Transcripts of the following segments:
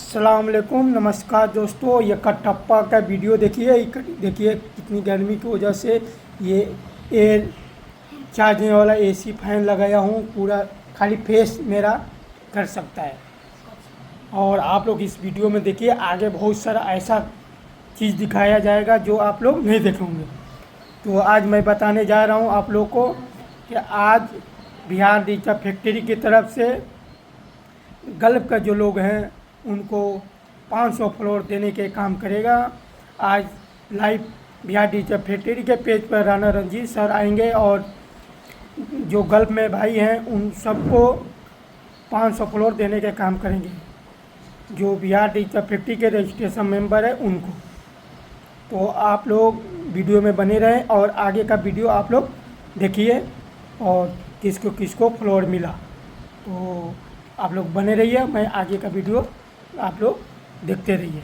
अस्सलाम वालेकुम, नमस्कार दोस्तों। ये कटप्पा का वीडियो देखिए। देखिए कितनी गर्मी की वजह से ये एयर चार्जने वाला एसी फैन लगाया हूँ। पूरा खाली फेस मेरा कर सकता है। और आप लोग इस वीडियो में देखिए, आगे बहुत सारा ऐसा चीज़ दिखाया जाएगा जो आप लोग नहीं देखेंगे। तो आज मैं बताने जा रहा हूँ आप लोग को कि आज बिहार डिजिटल फैक्ट्री की तरफ से गल्फ का जो लोग हैं उनको 500 फ्लोर देने के काम करेगा। आज लाइव बिहार डिजिटल फैक्ट्री के पेज पर राणा रंजीत सर आएंगे और जो गल्फ में भाई हैं उन सबको 500 फ्लोर देने के काम करेंगे, जो बिहार डिजिटल फैक्ट्री के रजिस्ट्रेशन मेंबर है उनको। तो आप लोग वीडियो में बने रहें और आगे का वीडियो आप लोग देखिए और किसको किसको फ्लोर मिला। तो आप लोग बने रहिए, मैं आगे का वीडियो आप लोग देखते रहिए।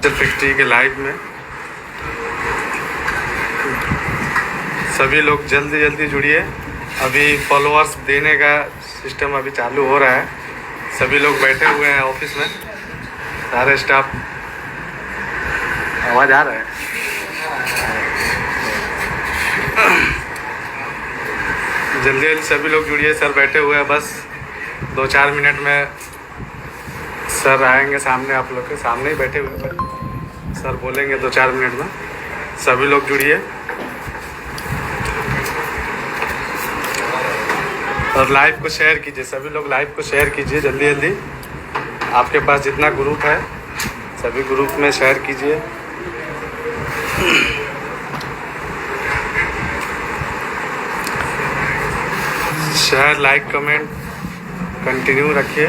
फैक्ट्री के लाइव में सभी लोग जल्दी जुड़िए। अभी फॉलोअर्स देने का सिस्टम अभी चालू हो रहा है। सभी लोग बैठे हुए हैं ऑफिस में, सारे स्टाफ। आवाज़ आ रहा है? जल्दी सभी लोग जुड़िए। सर बैठे हुए हैं, बस 2-4 मिनट में सर आएंगे सामने। आप लोग के सामने ही बैठे हुए हैं, सर बोलेंगे 2-4 मिनट में। सभी लोग जुड़िए और लाइव को शेयर कीजिए। सभी लोग लाइव को शेयर कीजिए जल्दी। आपके पास जितना ग्रुप है सभी ग्रुप में शेयर कीजिए। शेयर, लाइक, कमेंट कंटिन्यू रखिए।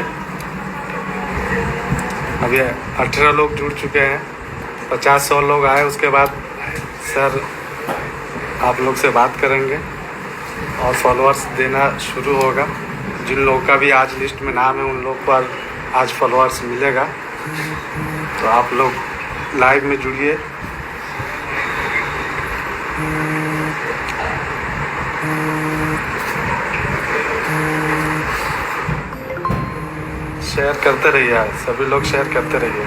अभी 18 लोग जुड़ चुके हैं। 50-100 लोग आए, उसके बाद सर आप लोग से बात करेंगे और फॉलोअर्स देना शुरू होगा। जिन लोगों का भी आज लिस्ट में नाम है उन लोग पर आज फॉलोअर्स मिलेगा। तो आप लोग लाइव में जुड़िए। शेयर करते रहिए, सभी लोग शेयर करते रहिए।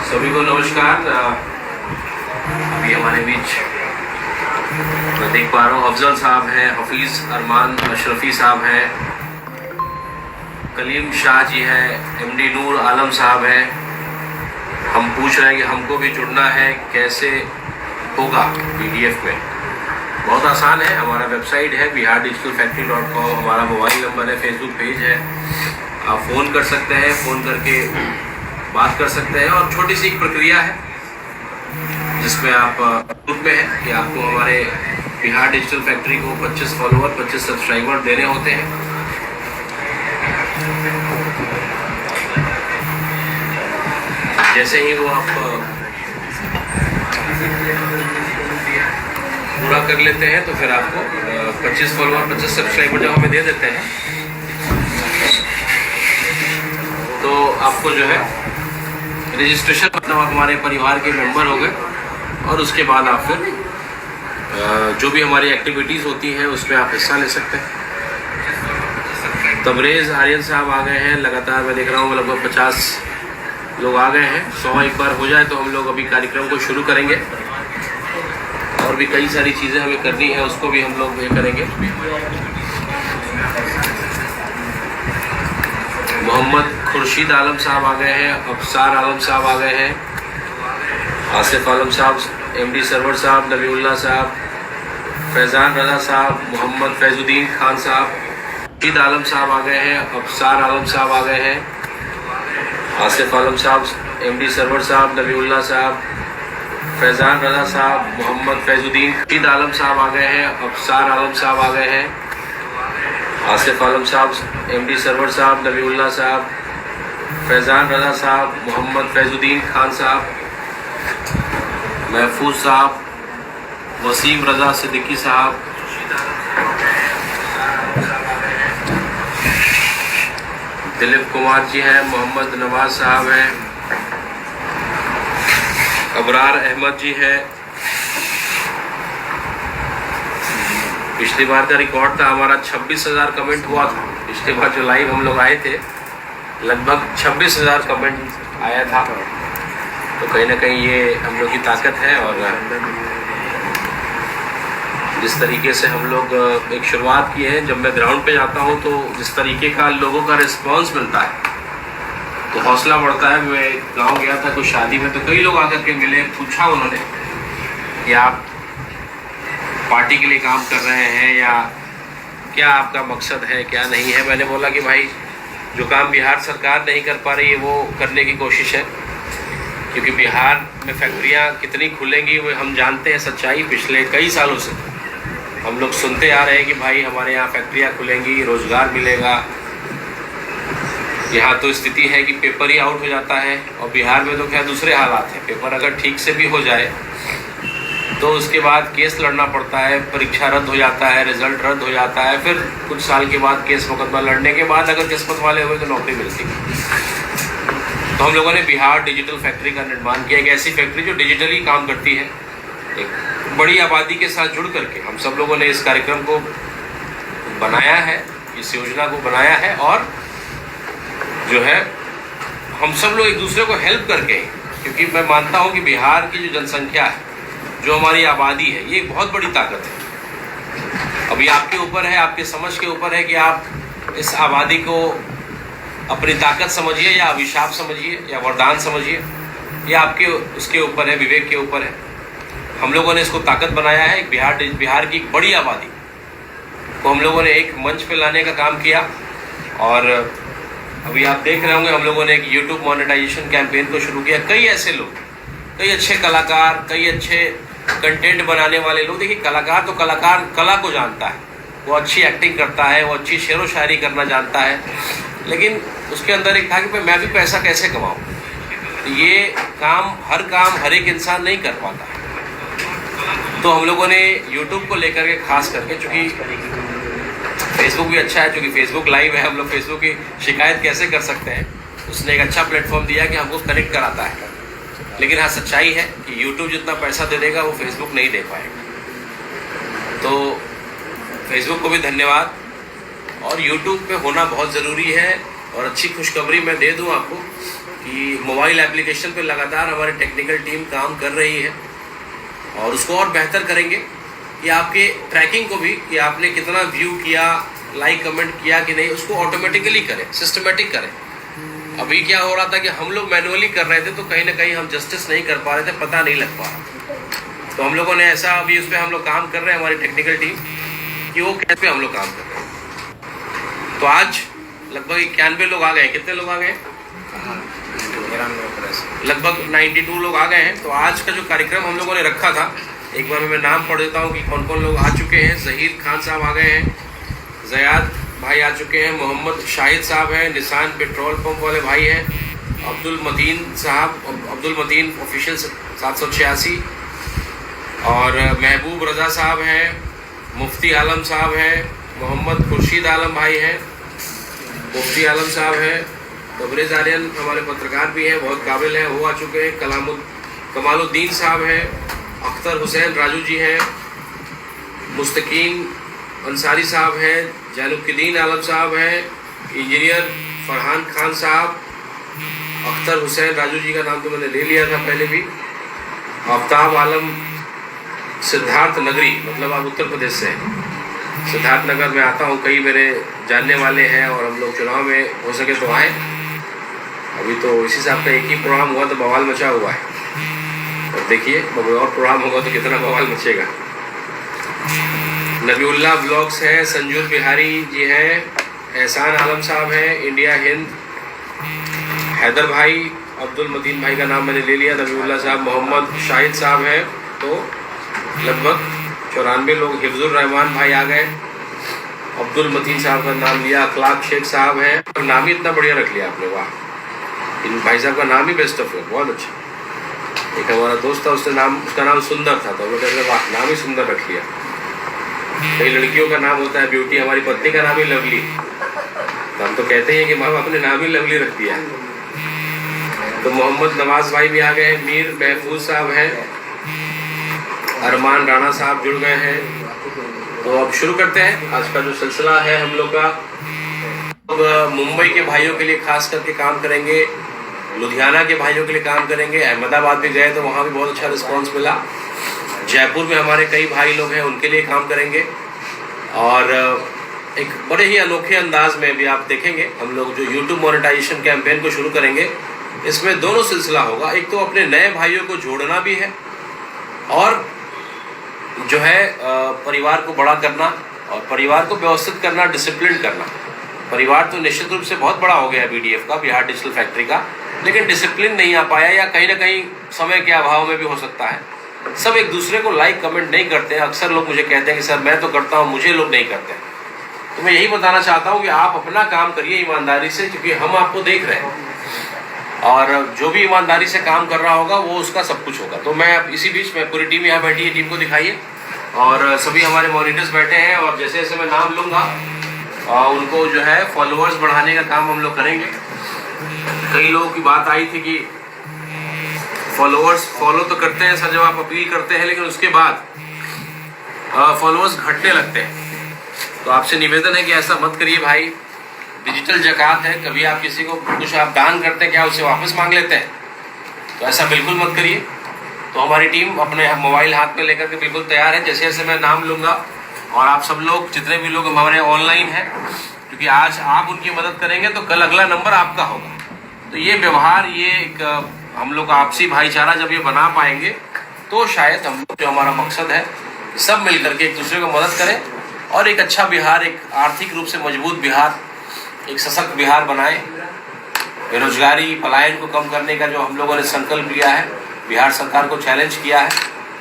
सभी को नमस्कार। अभी हमारे बीच मैं देख पा रहा हूँ अफजल साहब हैं, हफीज़ अरमान अशरफी साहब हैं, कलीम शाह जी हैं, एमडी नूर आलम साहब हैं। हम पूछ रहे हैं कि हमको भी जुड़ना है, कैसे होगा PDF में? बहुत आसान है। हमारा वेबसाइट है bihardigitalfactory.com, हमारा मोबाइल नंबर है, फेसबुक पेज है। आप फ़ोन कर सकते हैं, फ़ोन करके बात कर सकते हैं। और छोटी सी एक प्रक्रिया है जिसमें आप ग्रुप में हैं कि आपको हमारे बिहार डिजिटल फैक्ट्री को 25 फॉलोअर, 25 सब्सक्राइबर देने होते हैं। जैसे ही वो आप पूरा कर लेते हैं तो फिर आपको 25 फॉलोअर, 25 सब्सक्राइबर जब हमें दे देते हैं तो आपको जो है रजिस्ट्रेशन, मतलब आप हमारे परिवार के मेंबर हो गए। और उसके बाद आप फिर जो भी हमारी एक्टिविटीज़ होती हैं उसमें आप हिस्सा ले सकते हैं। तबरेज़ आर्यन साहब आ गए हैं। लगातार मैं देख रहा हूँ लगभग 50 लोग आ गए हैं। 100 एक बार हो जाए तो हम लोग अभी कार्यक्रम को शुरू करेंगे। और भी कई सारी चीज़ें हमें करनी है, उसको भी हम लोग ये करेंगे। मोहम्मद खुर्शीद आलम साहब आ गए हैं, अफसार आलम साहब आ गए हैं, आसिफ आलम साहब, MD सरवर साहब, नबीउल्लाह साहब, फैज़ान रज़ा साहब, मोहम्मद फैज़ुद्दीन खान साहब, खुर्शीद आलम साहब आ गए हैं, अफसार आलम साहब आ गए हैं, आसिफ आलम साहब, MD सरवर साहब, नबीउल्लाह साहब, फैज़ान रज़ा साहब, मोहम्मद फैज़ुद्दीन, खुर्शीद आलम साहब आ गए हैं, अफसार आलम साहब आ गए हैं, आसिफ आलम साहब, MD सरवर साहब, नबीउल्लाह साहब, फैज़ान रज़ा साहब, मोहम्मद फैज़ुद्दीन खान साहब, महफूज साहब, वसीम रज़ा सिद्दीकी साहब, दिलीप कुमार जी हैं, मोहम्मद नवाज साहब हैं, अबरार अहमद जी हैं। पिछली बार का रिकॉर्ड था हमारा 26,000 कमेंट हुआ था। पिछली बार जो लाइव हम लोग आए थे लगभग 26,000 कमेंट आया था। तो कहीं ना कहीं ये हम लोग की ताकत है। और जिस तरीके से हम लोग एक शुरुआत की है, जब मैं ग्राउंड पे जाता हूँ तो जिस तरीके का लोगों का रिस्पांस मिलता है तो हौसला बढ़ता है। मैं गांव गया था कुछ शादी में, तो कई लोग आकर के मिले, पूछा उन्होंने कि आप पार्टी के लिए काम कर रहे हैं या क्या आपका मकसद है, क्या नहीं है। मैंने बोला कि भाई जो काम बिहार सरकार नहीं कर पा रही है वो करने की कोशिश है, क्योंकि बिहार में फैक्ट्रियां कितनी खुलेंगी वो हम जानते हैं। सच्चाई पिछले कई सालों से हम लोग सुनते आ रहे हैं कि भाई हमारे यहाँ फैक्ट्रियां खुलेंगी, रोज़गार मिलेगा। यहाँ तो स्थिति है कि पेपर ही आउट हो जाता है, और बिहार में तो खैर दूसरे हालात हैं। पेपर अगर ठीक से भी हो जाए तो उसके बाद केस लड़ना पड़ता है, परीक्षा रद्द हो जाता है, रिजल्ट रद्द हो जाता है, फिर कुछ साल के बाद केस मुकदमा लड़ने के बाद अगर किस्मत वाले हुए तो नौकरी मिलती है। तो हम लोगों ने बिहार डिजिटल फैक्ट्री का निर्माण किया, एक ऐसी फैक्ट्री जो डिजिटली काम करती है, एक बड़ी आबादी के साथ जुड़ करके हम सब लोगों ने इस कार्यक्रम को बनाया है, इस योजना को बनाया है। और जो है हम सब लोग एक दूसरे को हेल्प करके, क्योंकि मैं मानता हूँ कि बिहार की जो जनसंख्या है, जो हमारी आबादी है, ये एक बहुत बड़ी ताकत है। अभी आपके ऊपर है, आपके समझ के ऊपर है कि आप इस आबादी को अपनी ताकत समझिए या अभिशाप समझिए या वरदान समझिए, ये आपके उसके ऊपर है, विवेक के ऊपर है। हम लोगों ने इसको ताकत बनाया है। बिहार की एक बड़ी आबादी को हम लोगों ने एक मंच पे लाने का काम किया। और अभी आप देख रहे होंगे हम लोगों ने एक YouTube मोनेटाइजेशन कैंपेन को शुरू किया। कई ऐसे लोग, कई अच्छे कलाकार, कई अच्छे कंटेंट बनाने वाले लोग, देखिए कलाकार तो कलाकार कला को जानता है, वो अच्छी एक्टिंग करता है, वो अच्छी शेर व शायरी करना जानता है, लेकिन उसके अंदर एक था कि मैं भी पैसा कैसे कमाऊँ। ये काम हर एक इंसान नहीं कर पाता। तो हम लोगों ने YouTube को लेकर के खास करके, चूँकि फेसबुक भी अच्छा है, चूँकि फेसबुक लाइव है, हम लोग फेसबुक की शिकायत कैसे कर सकते हैं, उसने एक अच्छा प्लेटफॉर्म दिया कि हमको कनेक्ट कराता है। लेकिन हाँ, सच्चाई है कि YouTube जितना पैसा दे देगा वो फेसबुक नहीं दे पाएगा। तो फेसबुक को भी धन्यवाद। और YouTube पे होना बहुत ज़रूरी है। और अच्छी खुशखबरी मैं दे दूं आपको कि मोबाइल एप्लीकेशन पे लगातार हमारी टेक्निकल टीम काम कर रही है, और उसको और बेहतर करेंगे कि आपके ट्रैकिंग को भी, कि आपने कितना व्यू किया, लाइक कमेंट किया कि नहीं, उसको ऑटोमेटिकली करें, सिस्टमेटिक करें। अभी क्या हो रहा था कि हम लोग मैनुअली कर रहे थे, तो कहीं ना कहीं हम जस्टिस नहीं कर पा रहे थे, पता नहीं लग पा रहा। तो हम लोगों ने ऐसा, अभी उस पर हम लोग काम कर रहे हैं, हमारी टेक्निकल टीम, कि वो कैसे हम लोग काम कर रहे हैं। तो आज लगभग 91 लोग आ गए। कितने लोग आ गए? लगभग 92 लोग आ गए हैं। तो आज का जो कार्यक्रम हम लोगों ने रखा था, एक बार मैं नाम पढ़ देता हूँ कि कौन कौन लोग आ चुके हैं। ज़हीर खान साहब आ गए हैं, ज़याद भाई आ चुके हैं, मोहम्मद शाहिद साहब हैं, निशान पेट्रोल पंप वाले भाई हैं, अब्दुल मतीन साहब, अब्दुल मतीन ऑफिशियल 786, और महबूब रज़ा साहब हैं, मुफ्ती आलम साहब हैं, मोहम्मद खुर्शीद आलम भाई हैं, मुफ्ती आलम साहब हैं, तबरेज़ आर्यन हमारे पत्रकार भी हैं, बहुत काबिल हैं, वो आ चुके हैं, कमालुद्दीन साहब हैं, अख्तर हुसैन राजू जी हैं, मुस्तकीन अंसारी साहब हैं, जैनुद्दीन आलम साहब हैं, इंजीनियर फरहान खान साहब, अख्तर हुसैन राजू जी का नाम तो मैंने ले लिया था पहले भी, आफ्ताब आलम सिद्धार्थ नगरी, मतलब आप उत्तर प्रदेश से हैं, सिद्धार्थ नगर में आता हूँ, कई मेरे जानने वाले हैं, और हम लोग चुनाव में हो सके तो आए। अभी तो इसी साहब का एक ही प्रोग्राम हुआ तो बवाल मचा हुआ है, और देखिए और प्रोग्राम होगा तो कितना बवाल मचेगा। नबीउल्लाह ब्लॉग्स हैं, संजू बिहारी जी हैं, एहसान आलम साहब हैं, इंडिया हिंद, हैदर भाई, अब्दुल मतीन भाई का नाम मैंने ले लिया, नबीउल्लाह साहब, मोहम्मद शाहिद साहब हैं। तो लगभग 94 लोग। हिफ्जुर रहमान भाई आ गए, अब्दुल मतीन साहब का नाम लिया, अखलाक शेख साहब हैं, नाम ही इतना बढ़िया रख लिया आपने, वाह। इन भाई साहब का नाम ही बेस्ट ऑफ लक, बहुत अच्छा। एक हमारा दोस्त था, उसका नाम सुंदर था, तो हम लोग कहते वाह, नाम ही सुंदर रख लिया। कई लड़कियों का नाम होता है ब्यूटी, हमारी पत्नी का नाम ही लवली, तो हम तो कहते हैं कि माँ बाप ने नाम ही लवली रख दिया। तो मोहम्मद नवाज भाई भी आ गए, मीर महफूज साहब हैं, अरमान राणा साहब जुड़ गए हैं। तो अब शुरू करते हैं आज का जो सिलसिला है हम लोग का। लोग मुंबई के भाइयों के लिए खास करके काम करेंगे, लुधियाना के भाइयों के लिए काम करेंगे। अहमदाबाद भी गए तो वहाँ भी बहुत अच्छा रिस्पांस मिला। जयपुर में हमारे कई भाई लोग हैं, उनके लिए काम करेंगे। और एक बड़े ही अनोखे अंदाज में भी आप देखेंगे, हम लोग जो YouTube मोनेटाइजेशन कैंपेन को शुरू करेंगे, इसमें दोनों सिलसिला होगा। एक तो अपने नए भाइयों को जोड़ना भी है और जो है परिवार को बड़ा करना और परिवार को व्यवस्थित करना, डिसिप्लिन करना। परिवार तो निश्चित रूप से बहुत बड़ा हो गया BDF का, बिहार डिजिटल फैक्ट्री का, लेकिन डिसिप्लिन नहीं आ पाया या कहीं ना कहीं समय के अभाव में भी हो सकता है। सब एक दूसरे को लाइक कमेंट नहीं करते हैं। अक्सर लोग मुझे कहते हैं कि सर मैं तो करता हूँ, मुझे लोग नहीं करते हैं। तो मैं यही बताना चाहता हूँ कि आप अपना काम करिए ईमानदारी से, क्योंकि हम आपको देख रहे हैं और जो भी ईमानदारी से काम कर रहा होगा वो उसका सब कुछ होगा। तो मैं अब इसी बीच में पूरी टीम यहाँ बैठी है, टीम को दिखाइए। और सभी हमारे मॉनिटर्स बैठे हैं और जैसे जैसे मैं नाम लूँगा उनको जो है फॉलोअर्स बढ़ाने का काम हम लोग करेंगे। कई लोगों की बात आई थी कि फॉलोअर्स फॉलो तो करते हैं सर जब आप अपील करते हैं, लेकिन उसके बाद फॉलोअर्स घटने लगते हैं। तो आपसे निवेदन है कि ऐसा मत करिए भाई। डिजिटल ज़कात है, कभी आप किसी को कुछ आप दान करते हैं क्या उससे वापस मांग लेते हैं? तो ऐसा बिल्कुल मत करिए। तो हमारी टीम अपने मोबाइल हाथ में लेकर के बिल्कुल तैयार है। जैसे जैसे मैं नाम लूँगा और आप सब लोग जितने भी लोग हमारे ऑनलाइन हैं, क्योंकि आज आप उनकी मदद करेंगे तो कल अगला नंबर आपका होगा। तो ये व्यवहार, ये एक हम लोग आपसी भाईचारा जब ये बना पाएंगे तो शायद हम जो हमारा मकसद है सब मिल करके एक दूसरे को मदद करें और एक अच्छा बिहार, एक आर्थिक रूप से मजबूत बिहार, एक सशक्त बिहार बनाएं। बेरोजगारी, पलायन को कम करने का जो हम लोगों ने संकल्प लिया है, बिहार सरकार को चैलेंज किया है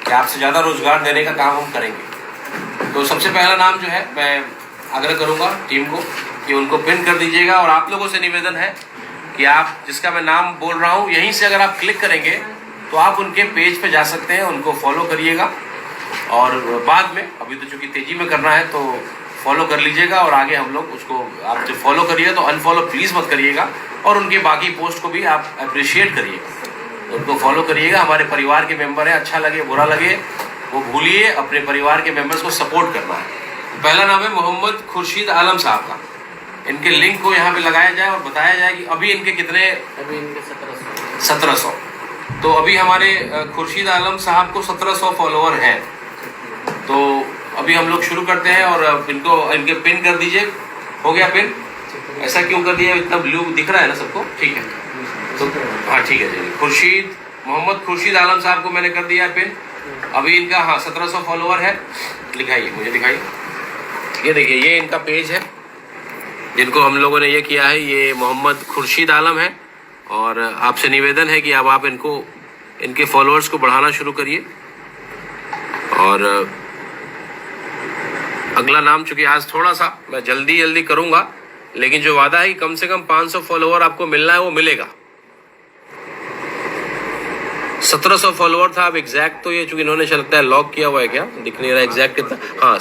कि आपसे ज़्यादा रोजगार देने का काम हम करेंगे। तो सबसे पहला नाम जो है मैं आग्रह करूँगा टीम को कि उनको पिन कर दीजिएगा। और आप लोगों से निवेदन है कि आप जिसका मैं नाम बोल रहा हूँ यहीं से अगर आप क्लिक करेंगे तो आप उनके पेज पे जा सकते हैं, उनको फॉलो करिएगा। और बाद में अभी तो चूँकि तेज़ी में करना है तो फॉलो कर लीजिएगा और आगे हम लोग उसको, आप जब फॉलो करिएगा तो अनफॉलो प्लीज़ मत करिएगा और उनके बाकी पोस्ट को भी आप अप्रिशिएट करिएगा, उनको फॉलो करिएगा। हमारे परिवार के मेंबर हैं, अच्छा लगे बुरा लगे वो भूलिए, अपने परिवार के मेंबर्स को सपोर्ट करना है। पहला नाम है मोहम्मद खुर्शीद आलम साहब का। इनके लिंक को यहाँ पे लगाया जाए और बताया जाए कि अभी इनके कितने, अभी इनके 1700। तो अभी हमारे खुर्शीद आलम साहब को 1700 फॉलोअर हैं। तो अभी हम लोग शुरू करते हैं और इनको इनके पिन कर दीजिए। हो गया पिन? ऐसा क्यों कर दिया? इतना ब्लू दिख रहा है ना सबको? ठीक है, तो हाँ ठीक है जी। मोहम्मद खुर्शीद आलम साहब को मैंने कर दिया है पिन। अभी इनका 1700 फॉलोअर है। दिखाइए, मुझे दिखाइए। ये देखिए, ये इनका पेज है जिनको हम लोगों ने ये किया है। ये मोहम्मद खुर्शीद आलम है और आपसे निवेदन है कि अब आप इनको, इनके फॉलोअर्स को बढ़ाना शुरू करिए। और अगला नाम, चूँकि आज थोड़ा सा मैं जल्दी करूँगा, लेकिन जो वादा है कि कम से कम 500 फॉलोअर आपको मिलना है वो मिलेगा। 1700 फॉलोअर था। अब एग्जैक्ट तो ये चूँकि इन्होंने लगता है लॉक किया हुआ है, क्या दिख नहीं रहा एग्जैक्ट कितना? हाँ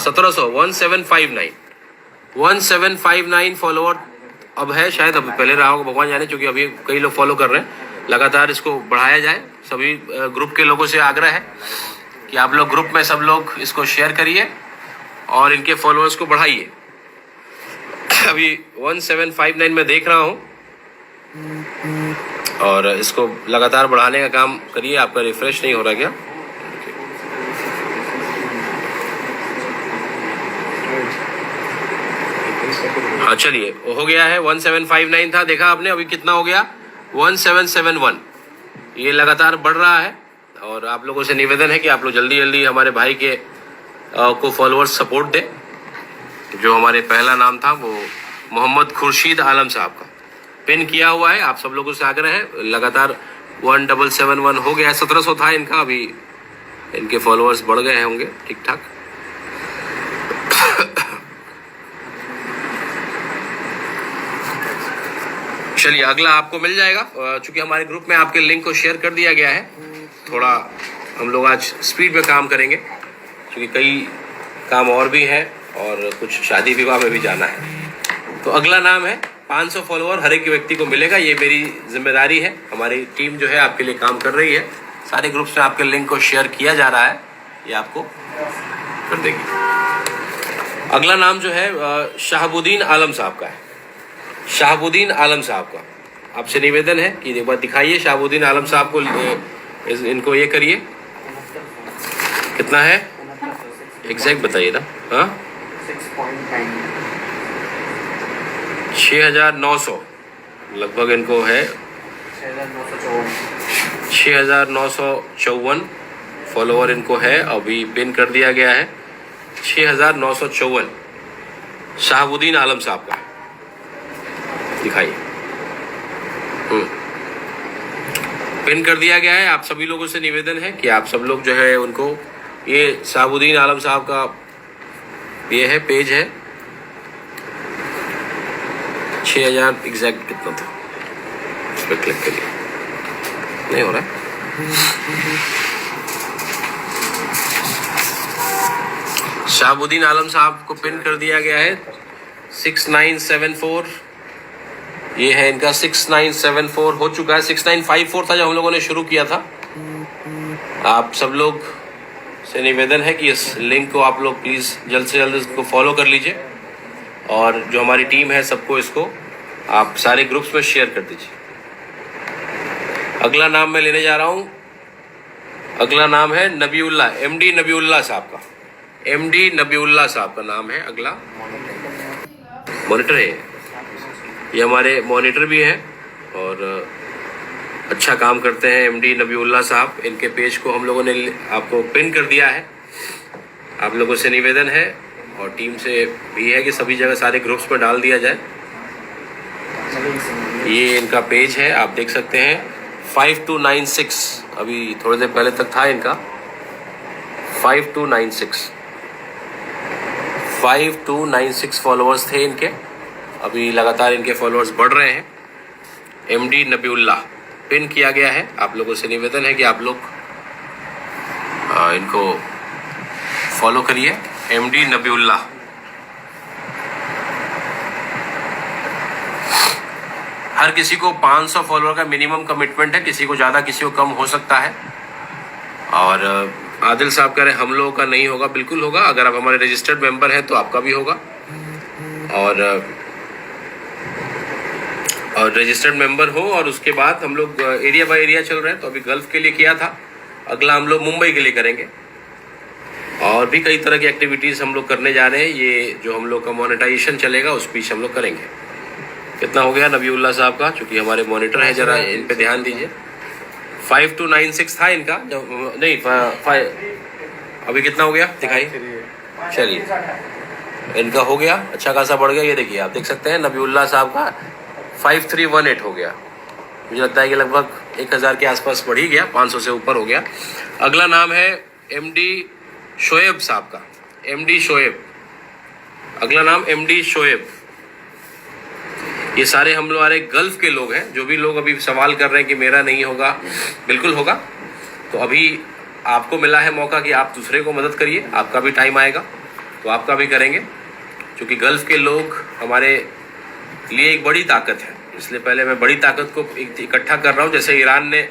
1759 फॉलोअर अब है, शायद अभी पहले रहा होगा, भगवान जाने, चूँकि अभी कई लोग फॉलो कर रहे हैं। लगातार इसको बढ़ाया जाए। सभी ग्रुप के लोगों से आग्रह है कि आप लोग ग्रुप में सब लोग इसको शेयर करिए और इनके फॉलोअर्स को बढ़ाइए। अभी 1759 में देख रहा हूँ और इसको लगातार बढ़ाने का काम करिए। आपका रिफ्रेश नहीं हो रहा क्या? हाँ चलिए, वो हो गया है। 1759 था, देखा आपने, अभी कितना हो गया? 1771। ये लगातार बढ़ रहा है और आप लोगों से निवेदन है कि आप लोग जल्दी हमारे भाई के को फॉलोअर्स सपोर्ट दें। जो हमारे पहला नाम था वो मोहम्मद खुर्शीद आलम साहब का पिन किया हुआ है। आप सब लोगों से आग्रह है, लगातार 1771 हो गया है। 1700 था इनका, अभी इनके फॉलोअर्स बढ़ गए होंगे ठीक ठाक। चलिए, अगला आपको मिल जाएगा। चूंकि हमारे ग्रुप में आपके लिंक को शेयर कर दिया गया है। थोड़ा हम लोग आज स्पीड में काम करेंगे क्योंकि कई काम और भी हैं और कुछ शादी विवाह में भी जाना है। तो अगला नाम है 500 फॉलोअर हर एक व्यक्ति को मिलेगा। ये मेरी जिम्मेदारी है। हमारी टीम जो है आपके लिए काम कर रही है। सारे ग्रुप्स में आपके लिंक को शेयर किया जा रहा है, ये आपको कर देगी। अगला नाम जो है शहाबुद्दीन आलम साहब का है। शहाबुद्दीन आलम साहब का आपसे निवेदन है कि एक बार दिखाइए शहाबुद्दीन आलम साहब को, इनको ये करिए। कितना है एग्जैक्ट बताइए ना। हाँ 6,900 लगभग इनको है, 6,954 फॉलोवर इनको है। अभी पिन कर दिया गया है 6,954 शहाबुद्दीन आलम साहब का, दिखाइए। पिन कर दिया गया है। आप सभी लोगों से निवेदन है कि आप सब लोग जो है उनको, ये शहाबुद्दीन आलम साहब का ये है पेज है। 6,000 एग्जैक्ट कितना था, उस पर क्लिक करिए। नहीं हो रहा है। शहाबुद्दीन आलम साहब को पिन कर दिया गया है 6974। ये है इनका 6974 हो चुका है। 6954 था जब हम लोगों ने शुरू किया था। आप सब लोग से निवेदन है कि इस लिंक को आप लोग प्लीज़ जल्द से जल्द इसको फॉलो कर लीजिए, और जो हमारी टीम है सबको इसको आप सारे ग्रुप्स में शेयर कर दीजिए। अगला नाम मैं लेने जा रहा हूँ। अगला नाम है नबीउल्ला, एमडी नबीउल्ला साहब का। एमडी नबीउल्ला साहब का नाम है अगला। मॉनिटर है ये, हमारे मॉनिटर भी हैं और अच्छा काम करते हैं एमडी नबीउल्ला साहब। इनके पेज को हम लोगों ने आपको पिन कर दिया है। आप लोगों से निवेदन है और टीम से भी है कि सभी जगह सारे ग्रुप्स में डाल दिया जाए। ये इनका पेज है, आप देख सकते हैं 5296, अभी थोड़ी देर पहले तक था इनका 5296 फॉलोअर्स थे इनके। अभी लगातार इनके फॉलोअर्स बढ़ रहे हैं। एमडी नबीउल्ला पिन किया गया है। आप लोगों से निवेदन है कि आप लोग इनको फॉलो करिए। एमडी नबीउल्ला। हर किसी को 500 फॉलोअर का मिनिमम कमिटमेंट है, किसी को ज़्यादा किसी को कम हो सकता है। और आदिल साहब कह रहे हैं हम लोगों का नहीं होगा, बिल्कुल होगा। अगर आप हमारे रजिस्टर्ड मेंबर हैं तो आपका भी होगा, और रजिस्टर्ड मेंबर हो। और उसके बाद हम लोग एरिया बाय एरिया चल रहे हैं। तो अभी गल्फ के लिए किया था, अगला हम लोग मुंबई के लिए करेंगे, और भी कई तरह की एक्टिविटीज़ हम लोग करने जा रहे हैं। ये जो हम लोग का मोनेटाइजेशन चलेगा उस बीच हम लोग करेंगे। कितना हो गया नबीउल्ला साहब का, चूँकि हमारे मॉनिटर है, ज़रा इन पे ध्यान दीजिए। 5296 था इनका, नहीं 5, अभी कितना हो गया दिखाई। चलिए इनका हो गया, अच्छा खासा बढ़ गया। ये देखिए आप देख सकते हैं नबीउल्ला साहब का 5318 हो गया। मुझे लगता है कि लगभग 1000 के आसपास बढ़ ही गया, 500 से ऊपर हो गया। अगला नाम है एमडी शोएब साहब का। एमडी शोएब, अगला नाम एमडी शोएब। ये सारे हम हमारे गल्फ के लोग हैं। जो भी लोग अभी सवाल कर रहे हैं कि मेरा नहीं होगा, बिल्कुल होगा। तो अभी आपको मिला है मौका कि आप दूसरे को मदद करिए। आपका भी टाइम आएगा तो आपका भी करेंगे, क्योंकि गल्फ के लोग हमारे लिए एक बड़ी ताकत है। इसलिए पहले मैं बड़ी ताकत को इकट्ठा कर रहा हूँ। जैसे ईरान ने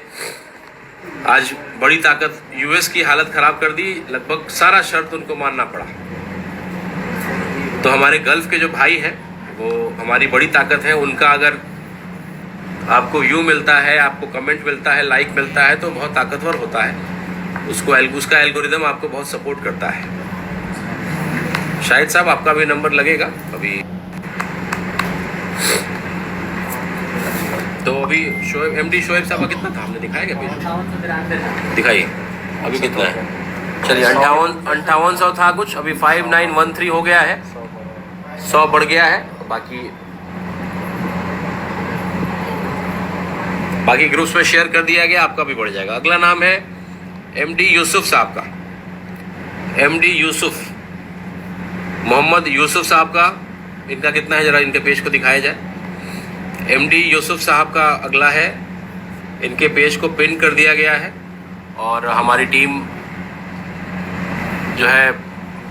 आज बड़ी ताकत यूएस की हालत ख़राब कर दी, लगभग सारा शर्त उनको मानना पड़ा। तो हमारे गल्फ के जो भाई हैं वो हमारी बड़ी ताकत है। उनका अगर आपको व्यू मिलता है, आपको कमेंट मिलता है, लाइक मिलता है, तो बहुत ताकतवर होता है। उसका एल्गोरिदम आपको बहुत सपोर्ट करता है। शाहिद साहब आपका भी नंबर लगेगा अभी। तो अभी शोएब, एमडी शोएब साहब का कितना था, हमने दिखाया क्या पेज? दिखाइए अभी कितना है। चलिए 5800 था कुछ, अभी 5913 हो गया है, 100 बढ़ गया है। बाकी ग्रुप्स में शेयर कर दिया गया, आपका भी बढ़ जाएगा। अगला नाम है एमडी यूसुफ साहब का। एमडी यूसुफ, मोहम्मद यूसुफ साहब का, इनका कितना है ज़रा इनके पेज को दिखाया जाए। एमडी यूसुफ साहब का अगला है, इनके पेज को पिन कर दिया गया है। और हमारी टीम जो है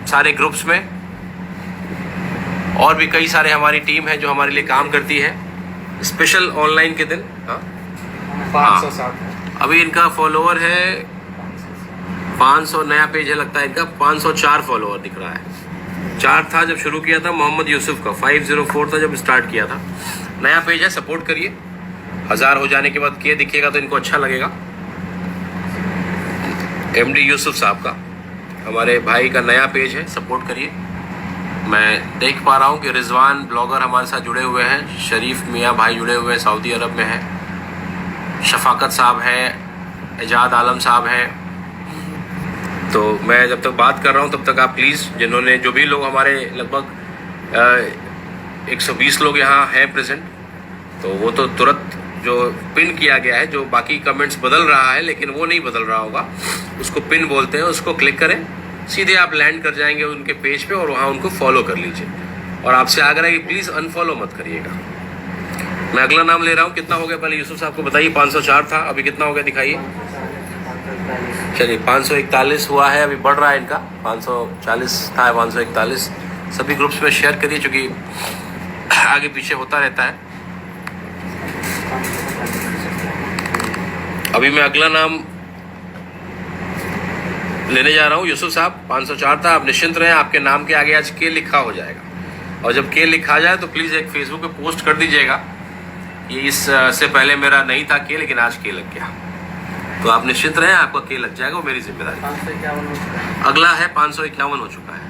सारे ग्रुप्स में, और भी कई सारे हमारी टीम है जो हमारे लिए काम करती है स्पेशल ऑनलाइन के दिन। हाँ 507 अभी इनका फॉलोवर है 500, नया पेज है लगता है इनका। 504 फॉलोवर दिख रहा है। 4 था जब शुरू किया था मोहम्मद यूसुफ का, 504 था जब स्टार्ट किया था। नया पेज है, सपोर्ट करिए। 1000 हो जाने के बाद के दिखेगा तो इनको अच्छा लगेगा। MD यूसुफ साहब का, हमारे भाई का नया पेज है, सपोर्ट करिए। मैं देख पा रहा हूँ कि रिजवान ब्लॉगर हमारे साथ जुड़े हुए हैं, शरीफ मियाँ भाई जुड़े हुए हैं, सऊदी अरब में है, शफाकत साहब हैं, एजाद आलम साहब हैं। तो मैं जब तक बात कर रहा हूँ तब तक आप प्लीज़, जिन्होंने जो भी लोग हमारे लगभग 120 लोग यहाँ हैं प्रेजेंट, तो वो तो तुरंत जो पिन किया गया है, जो बाकी कमेंट्स बदल रहा है लेकिन वो नहीं बदल रहा होगा, उसको पिन बोलते हैं, उसको क्लिक करें, सीधे आप लैंड कर जाएंगे उनके पेज पे और वहाँ उनको फॉलो कर लीजिए। और आपसे आग्रह है कि प्लीज़ अनफॉलो मत करिएगा। मैं अगला नाम ले रहा हूँ। कितना हो गया पहले यूसुफ साहब को बताइए। 504 था, अभी कितना हो गया दिखाइए। चलिए 541 हुआ है, अभी बढ़ रहा है इनका। 540 था, 541। सभी ग्रुप्स में शेयर करिए क्योंकि आगे पीछे होता रहता है। अभी मैं अगला नाम लेने जा रहा हूँ। यूसुफ साहब 504 था, आप निश्चिंत रहें, आपके नाम के आगे आज के लिखा हो जाएगा। और जब के लिखा जाए तो प्लीज़ एक फेसबुक पे पोस्ट कर दीजिएगा। ये इससे पहले मेरा नहीं था के, लेकिन आज के लग गया, तो आप निश्चिंत रहें, आपका के लग जाएगा, वो मेरी जिम्मेदारी। 551 अगला है, 551 हो चुका है।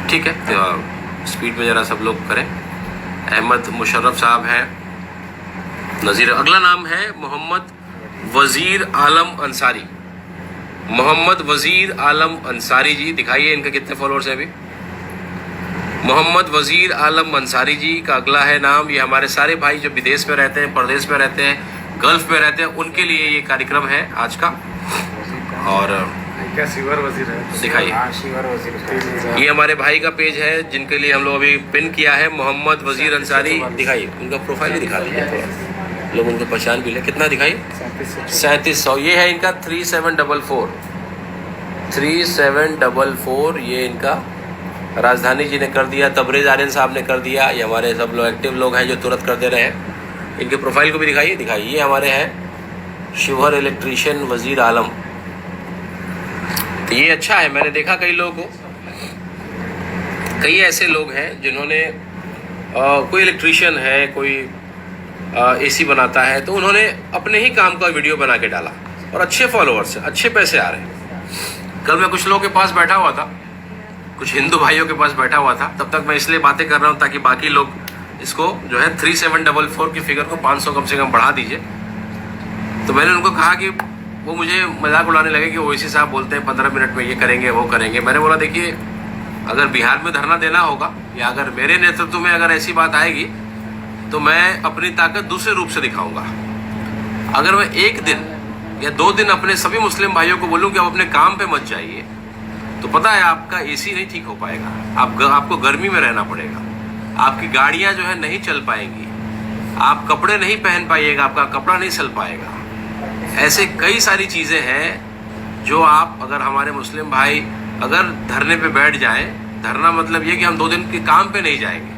ठीक है, तो स्पीड में ज़रा सब लोग करें। अहमद मुशर्रफ साहब हैं, नज़ीर। अगला नाम है मोहम्मद वज़ीर आलम अंसारी। मोहम्मद वज़ीर आलम अंसारी जी, दिखाइए इनके कितने फॉलोअर्स हैं अभी। मोहम्मद वज़ीर आलम अंसारी जी का अगला है नाम। ये हमारे सारे भाई जो विदेश में रहते हैं, परदेश में रहते हैं, गल्फ में रहते हैं, उनके लिए ये कार्यक्रम है आज का। और क्या शिवर वजीर है, दिखाइए, ये हमारे भाई का पेज है जिनके लिए हम लोग अभी पिन किया है, मोहम्मद वज़ीर अंसारी। दिखाइए उनका प्रोफाइल भी दिखा दीजिए, थोड़ा लोग उनको पहचान भी ले। कितना दिखाइए, 3700। ये है इनका 3744। 3744 ये इनका राजधानी जी ने कर दिया, तबरेज़ आर्यन साहब ने कर दिया। ये हमारे सब लोग एक्टिव लोग हैं जो तुरंत कर दे रहे हैं। इनके प्रोफाइल को भी दिखाइए। ये हमारे हैं शिवहर इलेक्ट्रीशियन वज़ीर आलम। तो ये अच्छा है, मैंने देखा कई लोगों को, कई ऐसे लोग हैं जिन्होंने कोई इलेक्ट्रीशियन है, कोई AC बनाता है, तो उन्होंने अपने ही काम का वीडियो बना के डाला और अच्छे फॉलोअर्स हैं, अच्छे पैसे आ रहे हैं। कल मैं कुछ लोगों के पास बैठा हुआ था, कुछ हिंदू भाइयों के पास बैठा हुआ था, तब तक मैं इसलिए बातें कर रहा हूँ ताकि बाकी लोग इसको जो है 3744 की फिगर को 500 कम से कम बढ़ा दीजिए। तो मैंने उनको कहा कि वो मुझे मजाक उड़ाने लगे कि ओवैसी साहब बोलते हैं 15 मिनट में ये करेंगे वो करेंगे। मैंने बोला देखिए, अगर बिहार में धरना देना होगा या अगर मेरे नेतृत्व में अगर ऐसी बात आएगी तो मैं अपनी ताकत दूसरे रूप से दिखाऊंगा। अगर मैं एक दिन या 2 दिन अपने सभी मुस्लिम भाइयों को बोलूँ कि आप अपने काम पे मत जाइए, तो पता है आपका AC नहीं ठीक हो पाएगा, आपको गर्मी में रहना पड़ेगा, आपकी गाड़ियाँ जो है नहीं चल पाएंगी, आप कपड़े नहीं पहन पाइएगा, आपका कपड़ा नहीं सल पाएगा। ऐसे कई सारी चीज़ें हैं जो आप, अगर हमारे मुस्लिम भाई अगर धरने पे बैठ जाएं, धरना मतलब ये कि हम 2 दिन के काम पे नहीं जाएंगे,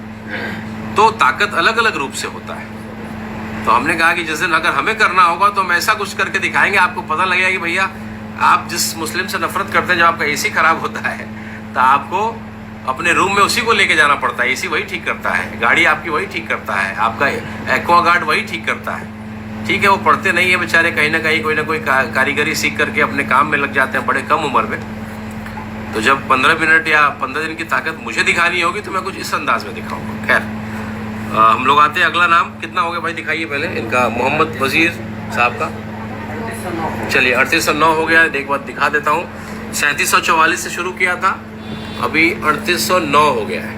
तो ताकत अलग अलग रूप से होता है। तो हमने कहा कि जिस दिन अगर हमें करना होगा तो हम ऐसा कुछ करके दिखाएंगे, आपको पता लगेगा कि भैया आप जिस मुस्लिम से नफरत करते हैं, जब आपका AC खराब होता है तो आपको अपने रूम में उसी को लेके जाना पड़ता है। AC वही ठीक करता है, गाड़ी आपकी वही ठीक करता है, आपका एक्वागार्ड वही ठीक करता है। ठीक है, वो पढ़ते नहीं है बेचारे, कहीं ना कहीं कोई ना कोई कारीगरी सीख करके अपने काम में लग जाते हैं बड़े कम उम्र में। तो जब 15 मिनट या 15 दिन की ताकत मुझे दिखानी होगी तो मैं कुछ इस अंदाज में दिखाऊंगा। खैर, हम लोग आते हैं अगला नाम। कितना हो गया भाई, दिखाइए पहले इनका, मोहम्मद वज़ीर साहब का। चलिए 3809 हो गया, एक बार दिखा देता हूँ। 3744 से शुरू किया था, अभी 3809 हो गया है।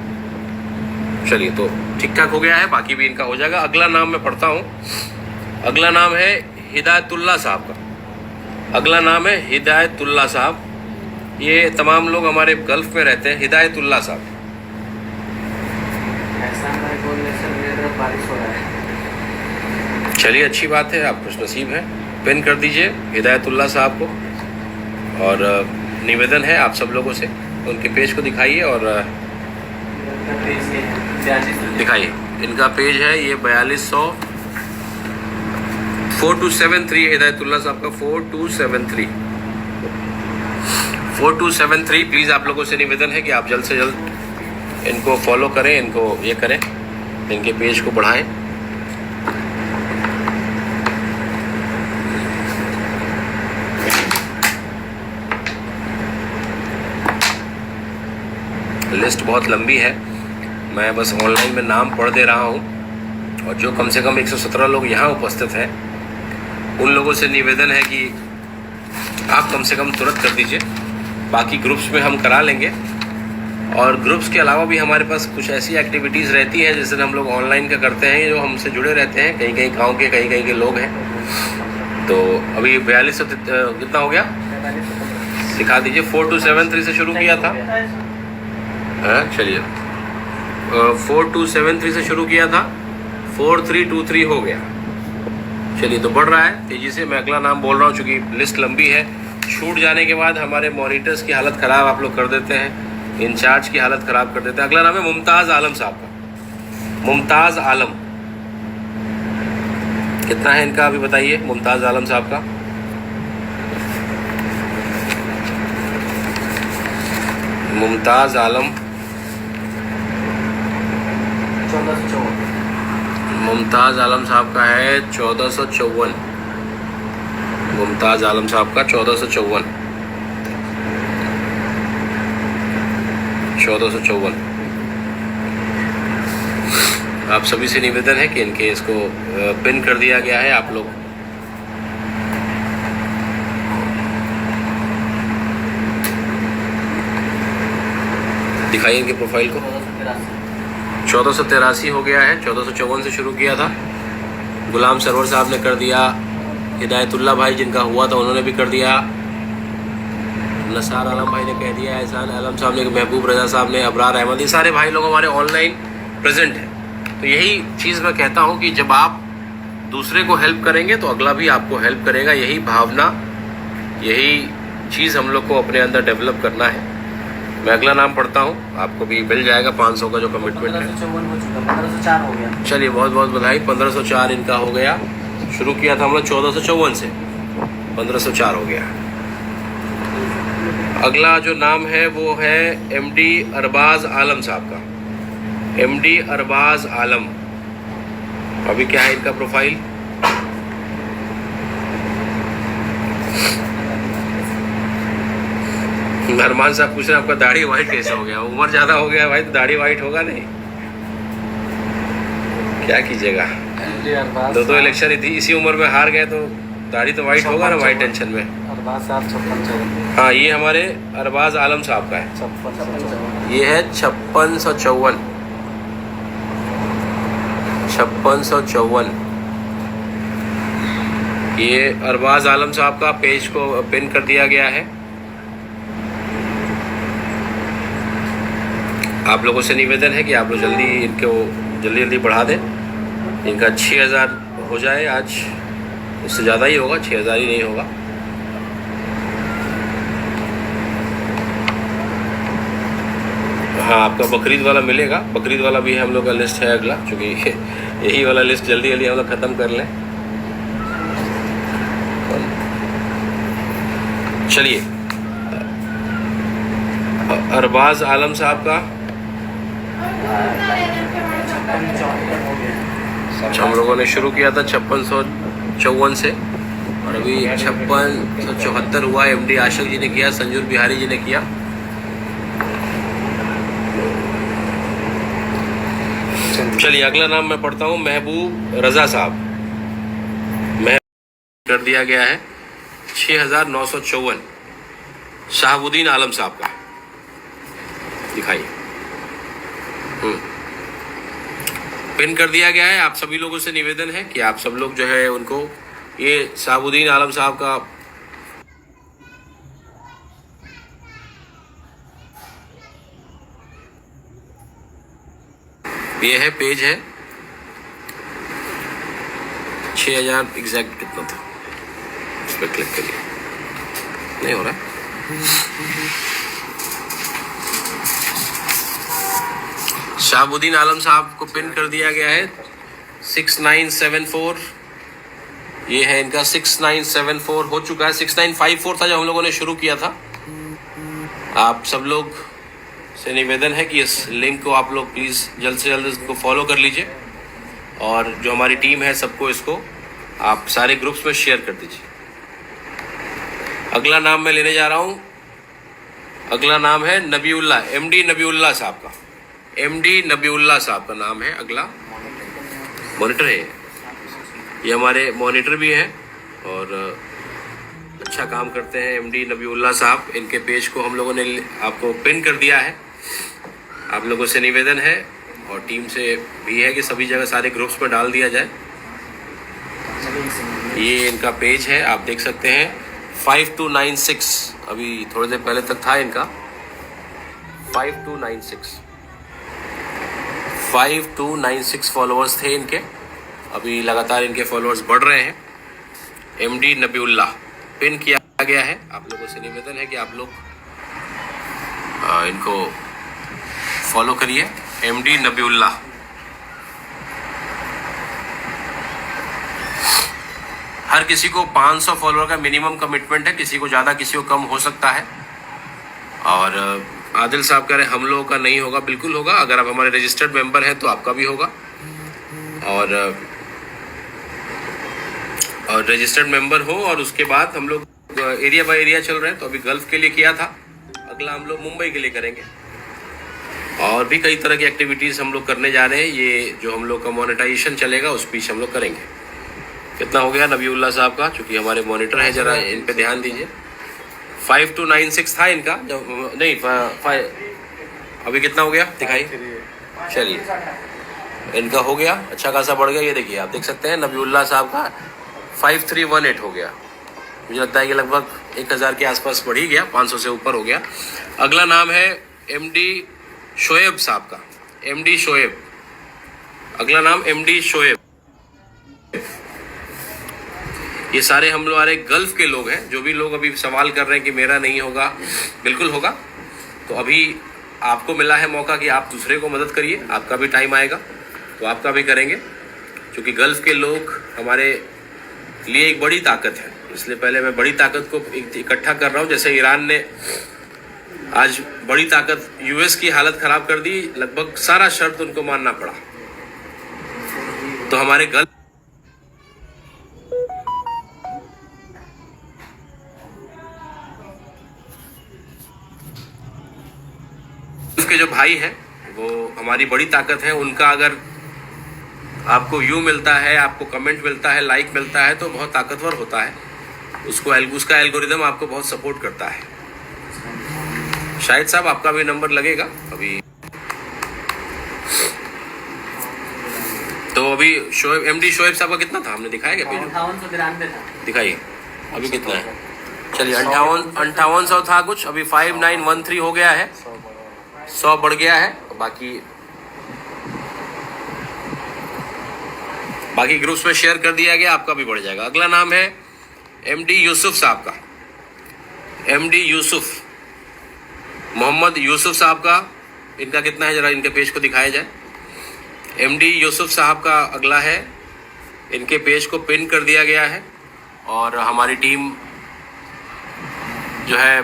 चलिए तो ठीक ठाक हो गया है, बाकी भी इनका हो जाएगा। अगला नाम मैं पढ़ता हूँ। अगला नाम है हिदायतुल्लाह साहब का। अगला नाम है हिदायतुल्लाह साहब। ये तमाम लोग हमारे गल्फ में रहते हैं। हिदायतुल्लाह साहब, चलिए अच्छी बात है, आप खुशनसीब हैं। पिन कर दीजिए हिदायतुल्लाह साहब को। और निवेदन है आप सब लोगों से, उनके पेज को दिखाइए और दिखाइए। इनका पेज है ये 4200 4273 हिदायतुल्लाह साहब का 4273। प्लीज़ आप लोगों से निवेदन है कि आप जल्द से जल्द इनको फॉलो करें, इनको ये करें, इनके पेज को बढ़ाएं। लिस्ट बहुत लंबी है, मैं बस ऑनलाइन में नाम पढ़ दे रहा हूँ। और जो कम से कम 117 लोग यहाँ उपस्थित हैं, उन लोगों से निवेदन है कि आप कम से कम तुरंत कर दीजिए। बाकी ग्रुप्स में हम करा लेंगे, और ग्रुप्स के अलावा भी हमारे पास कुछ ऐसी एक्टिविटीज़ रहती हैं जैसे हम लोग ऑनलाइन का करते हैं, जो हमसे जुड़े रहते हैं, कहीं कहीं गाँव के कहीं कहीं के लोग हैं। तो अभी 42 कितना हो गया दिखा दीजिए। 4273 से शुरू किया था, हाँ चलिए 4273 से शुरू किया था, 4323 हो गया। चलिए तो बढ़ रहा है तेज़ी से। मैं अगला नाम बोल रहा हूँ चूँकि लिस्ट लंबी है। छूट जाने के बाद हमारे मॉनिटर्स की हालत ख़राब आप लोग कर देते हैं, इंचार्ज की हालत ख़राब कर देते हैं। अगला नाम है मुमताज़ आलम साहब का। मुमताज़ आलम कितना है इनका अभी बताइए, मुमताज़ आलम साहब का। मुमताज़ आलम 1454। मुमताज़ आलम साहब का है 1454। मुमताज़ आलम साहब का 1454। 1454। आप सभी से निवेदन है कि इनके इसको पिन कर दिया गया है। आप लोग दिखाइए इनके प्रोफाइल को। 1483 हो गया है, 1454 से शुरू किया था। गुलाम सरवर साहब ने कर दिया, हिदायतुल्लाह भाई जिनका हुआ था उन्होंने भी कर दिया, नसार आलम भाई ने कह दिया, एहसान आलम साहब ने, महबूब रजा साहब ने, अबरार अहमद, ये सारे भाई लोग हमारे ऑनलाइन प्रेजेंट हैं। तो यही चीज़ मैं कहता हूँ कि जब आप दूसरे को हेल्प करेंगे तो अगला भी आपको हेल्प करेगा। यही भावना, यही चीज़ हम लोग को अपने अंदर डेवलप करना है। मैं अगला नाम पढ़ता हूँ, आपको भी मिल जाएगा 500 का जो कमिटमेंट है। 1504 हो गया। चलिए बहुत बहुत बधाई। 1504 इनका हो गया। शुरू किया था हम लोग 1454 से, 1504 हो गया। अगला जो नाम है वो है MD अरबाज आलम साहब का। MD अरबाज आलम, अभी क्या है इनका प्रोफाइल? अरमान साहब पूछ रहे हैं आपका दाढ़ी वाइट कैसे हो गया? उम्र ज़्यादा हो गया भाई तो दाढ़ी वाइट होगा नहीं, क्या कीजिएगा। दो इलेक्शन इसी उम्र में हार गए तो दाढ़ी तो वाइट होगा ना, वाइट टेंशन में। अरबाज साहब 5654। हाँ ये हमारे अरबाज आलम साहब का है। 5654। ये है 5654। 5654 ये अरबाज आलम साहब का पेज को पिन कर दिया गया है। आप लोगों से निवेदन है कि आप लोग जल्दी इनको जल्दी बढ़ा दें। इनका 6000 हो जाए आज, उससे ज़्यादा ही होगा, 6000 ही नहीं होगा। हाँ आपका बकरीद वाला मिलेगा, बकरीद वाला भी हम लोग का लिस्ट है अगला, क्योंकि यही वाला लिस्ट जल्दी हम लोग ख़त्म कर लें। चलिए अरबाज आलम साहब का हम लोगों ने शुरू किया था 5654 से, और अभी 5674 हुआ। MD आशिक जी ने किया, संजूर बिहारी जी ने किया। चलिए अगला नाम मैं पढ़ता हूँ, महबूब रजा साहब। महबूब कर दिया गया है 6954। शहाबुद्दीन आलम साहब का दिखाइए, पिन कर दिया गया है। आप सभी लोगों से निवेदन है कि आप सब लोग जो है उनको, ये शहाबुद्दीन आलम साहब का ये है पेज है। 6000 एग्जैक्ट कितना था, इस पर क्लिक करिए, नहीं हो रहा। शहाबुद्दीन आलम साहब को पिन कर दिया गया है 6974। ये है इनका 6974 हो चुका है। 6954 था जब हम लोगों ने शुरू किया था। आप सब लोग से निवेदन है कि इस लिंक को आप लोग प्लीज़ जल्द से जल्द इसको फॉलो कर लीजिए, और जो हमारी टीम है सबको इसको आप सारे ग्रुप्स में शेयर कर दीजिए। अगला नाम मैं लेने जा रहा हूँ अगला नाम है नबीउल्ला, एमडी नबीउल्ला साहब का। एमडी नबीउल्ला साहब का नाम है अगला। मॉनिटर है ये हमारे मॉनिटर भी हैं और अच्छा काम करते हैं एमडी नबीउल्ला साहब। इनके पेज को हम लोगों ने आपको पिन कर दिया है। आप लोगों से निवेदन है और टीम से भी है कि सभी जगह सारे ग्रुप्स में डाल दिया जाए। ये इनका पेज है, आप देख सकते हैं 5296, अभी थोड़ी देर पहले तक था इनका 5296 फॉलोअर्स थे इनके। अभी लगातार इनके फॉलोअर्स बढ़ रहे हैं। एमडी नबीउल्ला पिन किया गया है। आप लोगों से निवेदन है कि आप लोग इनको फॉलो करिए। एमडी नबीउल्ला। हर किसी को 500 फॉलोअर का मिनिमम कमिटमेंट है, किसी को ज़्यादा किसी को कम हो सकता है। और आदिल साहब कह रहे हैं हम लोगों का नहीं होगा, बिल्कुल होगा। अगर आप हमारे रजिस्टर्ड मेंबर हैं तो आपका भी होगा। और रजिस्टर्ड मेंबर हो और उसके बाद हम लोग एरिया बाय एरिया चल रहे हैं। तो अभी गल्फ के लिए किया था, अगला हम लोग मुंबई के लिए करेंगे। और भी कई तरह की एक्टिविटीज़ हम लोग करने जा रहे हैं। ये जो हम लोग का मोनेटाइजेशन चलेगा उस बीच हम लोग करेंगे। कितना हो गया नबीउल्ला साहब का, चूँकि हमारे मॉनिटर है, ज़रा इन पे ध्यान दीजिए। 5296 था इनका, जब नहीं अभी कितना हो गया दिखाइए। चलिए इनका हो गया, अच्छा खासा बढ़ गया। ये देखिए आप देख सकते हैं नबीउल्ला साहब का 5318 हो गया। मुझे लगता है कि लगभग 1000 के आसपास बढ़ ही गया, 500 से ऊपर हो गया। अगला नाम है एमडी शोएब साहब का। एमडी शोएब, अगला नाम एमडी शोएब। ये सारे हम लोग गल्फ के लोग हैं। जो भी लोग अभी सवाल कर रहे हैं कि मेरा नहीं होगा, बिल्कुल होगा। तो अभी आपको मिला है मौका कि आप दूसरे को मदद करिए। आपका भी टाइम आएगा तो आपका भी करेंगे, क्योंकि गल्फ के लोग हमारे लिए एक बड़ी ताकत है। इसलिए पहले मैं बड़ी ताकत को इकट्ठा कर रहा हूँ। जैसे ईरान ने आज बड़ी ताकत यूएस की हालत ख़राब कर दी, लगभग सारा शर्त उनको मानना पड़ा। तो हमारे गल्फ के जो भाई हैं वो हमारी बड़ी ताकत है। उनका अगर आपको व्यू मिलता है, आपको कमेंट मिलता है, लाइक मिलता है तो बहुत ताकतवर होता है। उसका एल्गोरिदम आपको बहुत सपोर्ट करता है। शाहिद साहब आपका भी नंबर लगेगा अभी। तो अभी शोएब, एमडी शोएब साहब का कितना था, हमने दिखाया क्या पेज? 5893 था। दिखाइए अभी कितना है। चलिए 5800 था कुछ, अभी 5913 हो गया है, 100 बढ़ गया है। बाकी ग्रुप्स में शेयर कर दिया गया, आपका भी बढ़ जाएगा। अगला नाम है एमडी यूसुफ साहब का। एमडी यूसुफ, मोहम्मद यूसुफ साहब का, इनका कितना है जरा इनके पेज को दिखाया जाए। एमडी यूसुफ साहब का अगला है, इनके पेज को पिन कर दिया गया है। और हमारी टीम जो है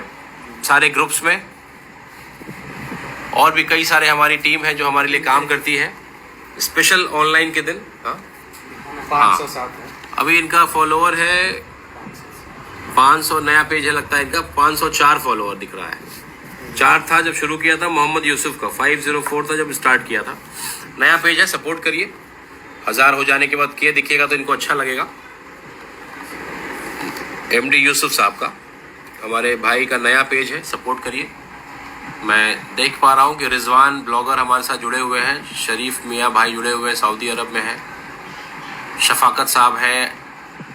सारे ग्रुप्स में, और भी कई सारे हमारी टीम है जो हमारे लिए काम करती है स्पेशल ऑनलाइन के दिन। हाँ 507 अभी इनका फॉलोअर है 500, नया पेज है लगता है इनका। 504 फॉलोअर दिख रहा है। 4 था जब शुरू किया था मोहम्मद यूसुफ का, 504 था जब स्टार्ट किया था। नया पेज है, सपोर्ट करिए। 1000 हो जाने के बाद के दिखेगा तो इनको अच्छा लगेगा। एमडी यूसुफ साहब का, हमारे भाई का नया पेज है, सपोर्ट करिए। मैं देख पा रहा हूँ कि रिजवान ब्लॉगर हमारे साथ जुड़े हुए हैं, शरीफ मियाँ भाई जुड़े हुए हैं, सऊदी अरब में है, शफाकत साहब हैं,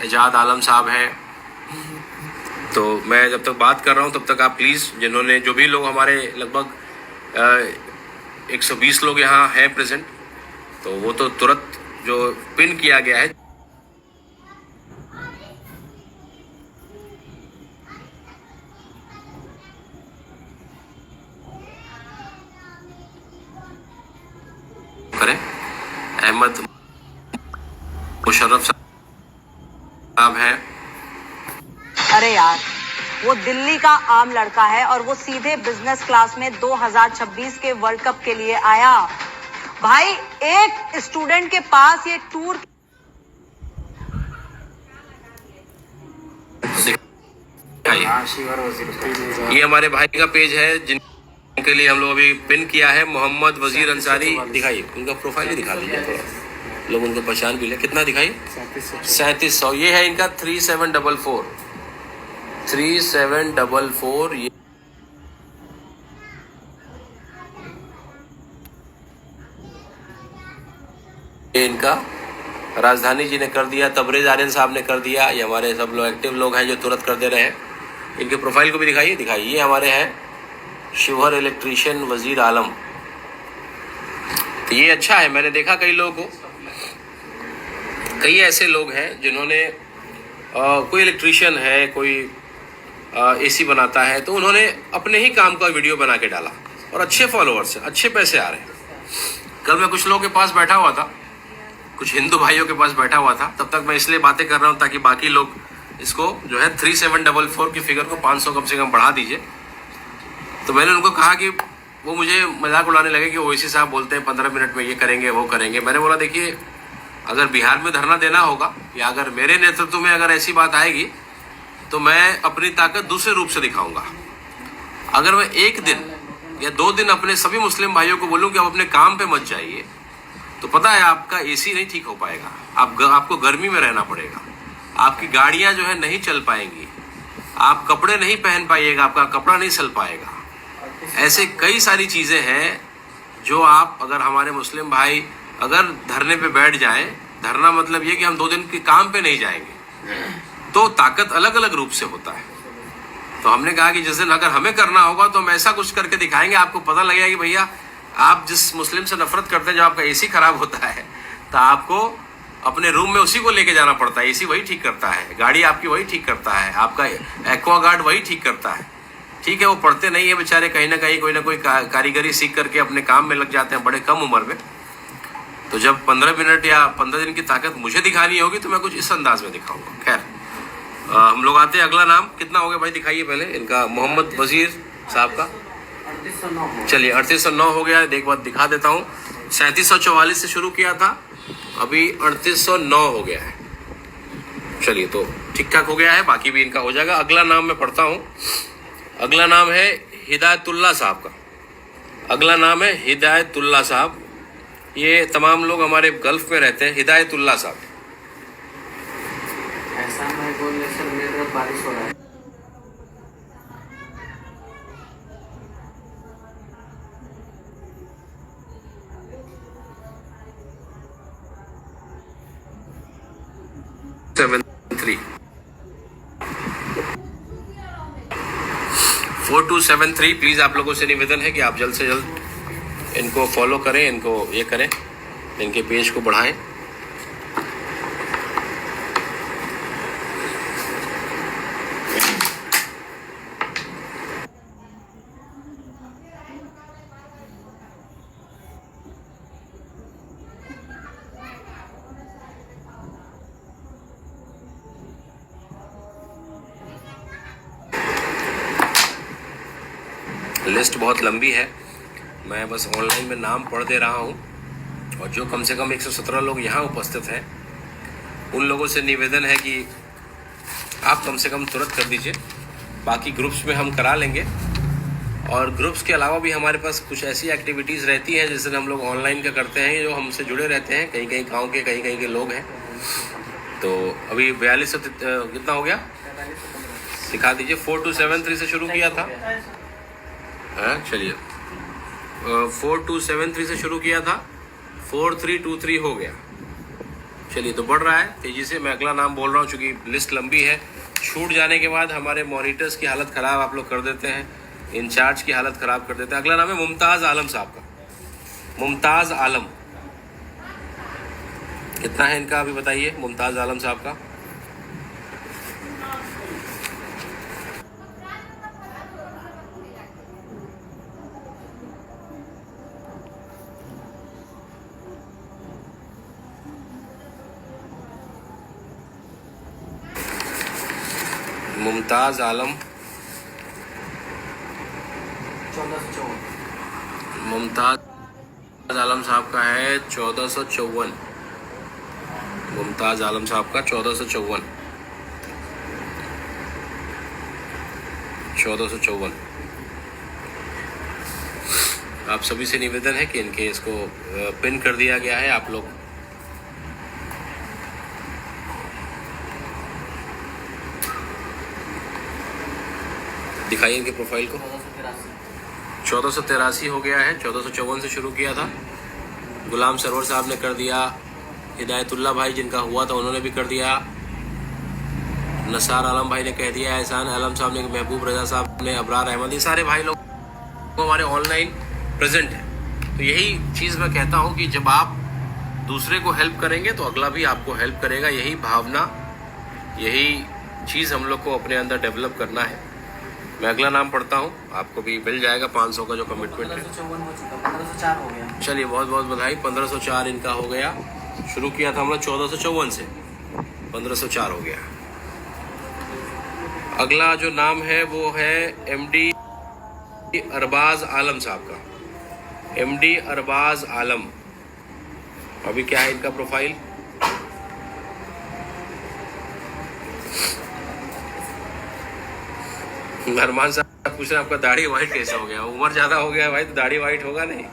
एजाद आलम साहब हैं। तो मैं जब तक बात कर रहा हूँ तब तक आप प्लीज़, जिन्होंने जो भी लोग हमारे लगभग 120 लोग यहाँ हैं प्रेजेंट, तो वो तो तुरंत जो पिन किया गया है करें। अहमद मुशर्रफ साहब हैं। अरे यार, वो दिल्ली का आम लड़का है और वो सीधे बिजनेस क्लास में 2026 के वर्ल्ड कप के लिए आया। भाई, एक स्टूडेंट के पास ये टूर हाँ शिवर वजीर ये हमारे भाई का पेज है जिनके लिए हम लोग अभी पिन किया है, मोहम्मद वजीर अंसारी। दिखाइए उनका प्रोफाइल ही दिखा दीजिए थोड़ा, लोग उनको पहचान भी ले। कितना दिखाइए? 3700। ये है इनका 3744 3744। ये इनका राजधानी जी ने कर दिया, तबरेज आर्यन साहब ने कर दिया। ये हमारे सब लोग एक्टिव लोग हैं जो तुरंत कर दे रहे हैं। इनके प्रोफाइल को भी दिखाइए। ये हमारे हैं शिवहर इलेक्ट्रीशियन वजीर आलम। तो ये अच्छा है, मैंने देखा कई लोगों को, कई ऐसे लोग हैं जिन्होंने कोई इलेक्ट्रीशियन है, कोई एसी बनाता है, तो उन्होंने अपने ही काम का वीडियो बना के डाला और अच्छे फॉलोअर्स हैं, अच्छे पैसे आ रहे हैं। कल मैं कुछ लोगों के पास बैठा हुआ था, कुछ हिंदू भाइयों के पास बैठा हुआ था, तब तक मैं इसलिए बातें कर रहा हूँ ताकि बाकी लोग इसको जो है 3744 की फिगर को 500 कम से कम बढ़ा दीजिए। तो मैंने उनको कहा कि वो मुझे मजाक उड़ाने लगे कि ओवैसी साहब बोलते हैं 15 मिनट में ये करेंगे वो करेंगे। मैंने बोला देखिए, अगर बिहार में धरना देना होगा या अगर मेरे नेतृत्व में अगर ऐसी बात आएगी तो मैं अपनी ताकत दूसरे रूप से दिखाऊंगा। अगर मैं एक दिन या 2 दिन अपने सभी मुस्लिम भाइयों को बोलूं कि आप अपने काम पे मत जाइए, तो पता है आपका एसी नहीं ठीक हो पाएगा, आपको गर्मी में रहना पड़ेगा, आपकी गाड़ियां जो है नहीं चल पाएंगी, आप कपड़े नहीं पहन पाइएगा, आपका कपड़ा नहीं सल पाएगा। ऐसे कई सारी चीज़ें हैं जो आप, अगर हमारे मुस्लिम भाई अगर धरने पे बैठ जाएं, धरना मतलब ये कि हम 2 दिन के काम पे नहीं जाएंगे, तो ताकत अलग अलग रूप से होता है। तो हमने कहा कि जिस दिन अगर हमें करना होगा तो हम ऐसा कुछ करके दिखाएंगे, आपको पता लगेगा कि भैया आप जिस मुस्लिम से नफरत करते हैं, जब आपका एसी खराब होता है तो आपको अपने रूम में उसी को लेके जाना पड़ता है। एसी वही ठीक करता है, गाड़ी आपकी वही ठीक करता है, आपका एक्वागार्ड वही ठीक करता है। ठीक है, वो पढ़ते नहीं है बेचारे, कहीं ना कहीं कोई ना कोई कारीगरी सीख करके अपने काम में लग जाते हैं बड़े कम उम्र में। तो जब 15 मिनट या 15 दिन की ताकत मुझे दिखानी होगी तो मैं कुछ इस अंदाज में दिखाऊंगा। खैर, हम लोग आते हैं अगला नाम। कितना हो गया भाई? दिखाइए पहले इनका, मोहम्मद वजीर साहब का। चलिए 3809 हो गया। एक बार दिखा देता हूँ। 3744 से शुरू किया था, अभी 3809 हो गया है। चलिए तो ठीक ठाक हो गया है, बाकी भी इनका हो जाएगा। अगला नाम मैं पढ़ता हूँ। अगला नाम है हिदायतुल्लाह साहब का। अगला नाम है हिदायतुल्लाह साहब। ये तमाम लोग हमारे गल्फ में रहते हैं। हिदायतुल्लाह साहब। ऐसा मैं बोल रहा सर, मेरे तरफ बारिश हो रहा है। सेवन 4273। प्लीज़ आप लोगों से निवेदन है कि आप जल्द से जल्द इनको फॉलो करें, इनको ये करें, इनके पेज को बढ़ाएं। लिस्ट बहुत लंबी है, मैं बस ऑनलाइन में नाम पढ़ दे रहा हूँ। और जो कम से कम 117 लोग यहाँ उपस्थित हैं, उन लोगों से निवेदन है कि आप कम से कम तुरंत कर दीजिए। बाकी ग्रुप्स में हम करा लेंगे, और ग्रुप्स के अलावा भी हमारे पास कुछ ऐसी एक्टिविटीज़ रहती हैं जिससे हम लोग ऑनलाइन का करते हैं, जो हमसे जुड़े रहते हैं। कहीं कहीं गाँव के, कहीं कहीं के लोग हैं। तो अभी 42 कितना हो गया दिखा दीजिए। 4273 से शुरू किया था। हाँ चलिए, 4273 से शुरू किया था, 4323 हो गया। चलिए तो बढ़ रहा है तेज़ी से। मैं अगला नाम बोल रहा हूँ चूँकि लिस्ट लंबी है। छूट जाने के बाद हमारे मॉनिटर्स की हालत ख़राब आप लोग कर देते हैं, इंचार्ज की हालत ख़राब कर देते हैं। अगला नाम है मुमताज़ आलम साहब का। मुमताज़ आलम कितना है इनका अभी बताइए? मुमताज़ आलम साहब का मुमताज़ आलम 1454। मुमताज़ आलम साहब का है 1454। मुमताज़ आलम साहब का 1454। 1454। आप सभी से निवेदन है कि इनके इसको पिन कर दिया गया है। आप लोग दिखाइए इनके प्रोफाइल को। 1483 हो गया है, 1454 से शुरू किया था। गुलाम सरवर साहब ने कर दिया, हिदायतुल्लाह भाई जिनका हुआ था उन्होंने भी कर दिया, नसार आलम भाई ने कह दिया, एहसान आलम साहब ने, महबूब रजा साहब ने, अबरार अहमद, ये सारे भाई लोग हमारे ऑनलाइन प्रेजेंट हैं। तो यही चीज़ मैं कहता हूँ कि जब आप दूसरे को हेल्प करेंगे तो अगला भी आपको हेल्प करेगा। यही भावना, यही चीज़ हम लोग को अपने अंदर डेवलप करना है। मैं अगला नाम पढ़ता हूँ, आपको भी मिल जाएगा 500 का जो कमिटमेंट है। 1554 हो चुका, 1504 हो गया। चलिए बहुत बहुत बधाई, 1504 इनका हो गया। शुरू किया था हम लोग 1454 से, 1504 हो गया। अगला जो नाम है वो है MD अरबाज आलम साहब का। MD अरबाज आलम, अभी क्या है इनका प्रोफाइल? अरमान साहब पूछ रहे हैं आपका दाढ़ी वाइट कैसा हो गया? उम्र ज्यादा हो गया भाई तो दाढ़ी वाइट होगा नहीं,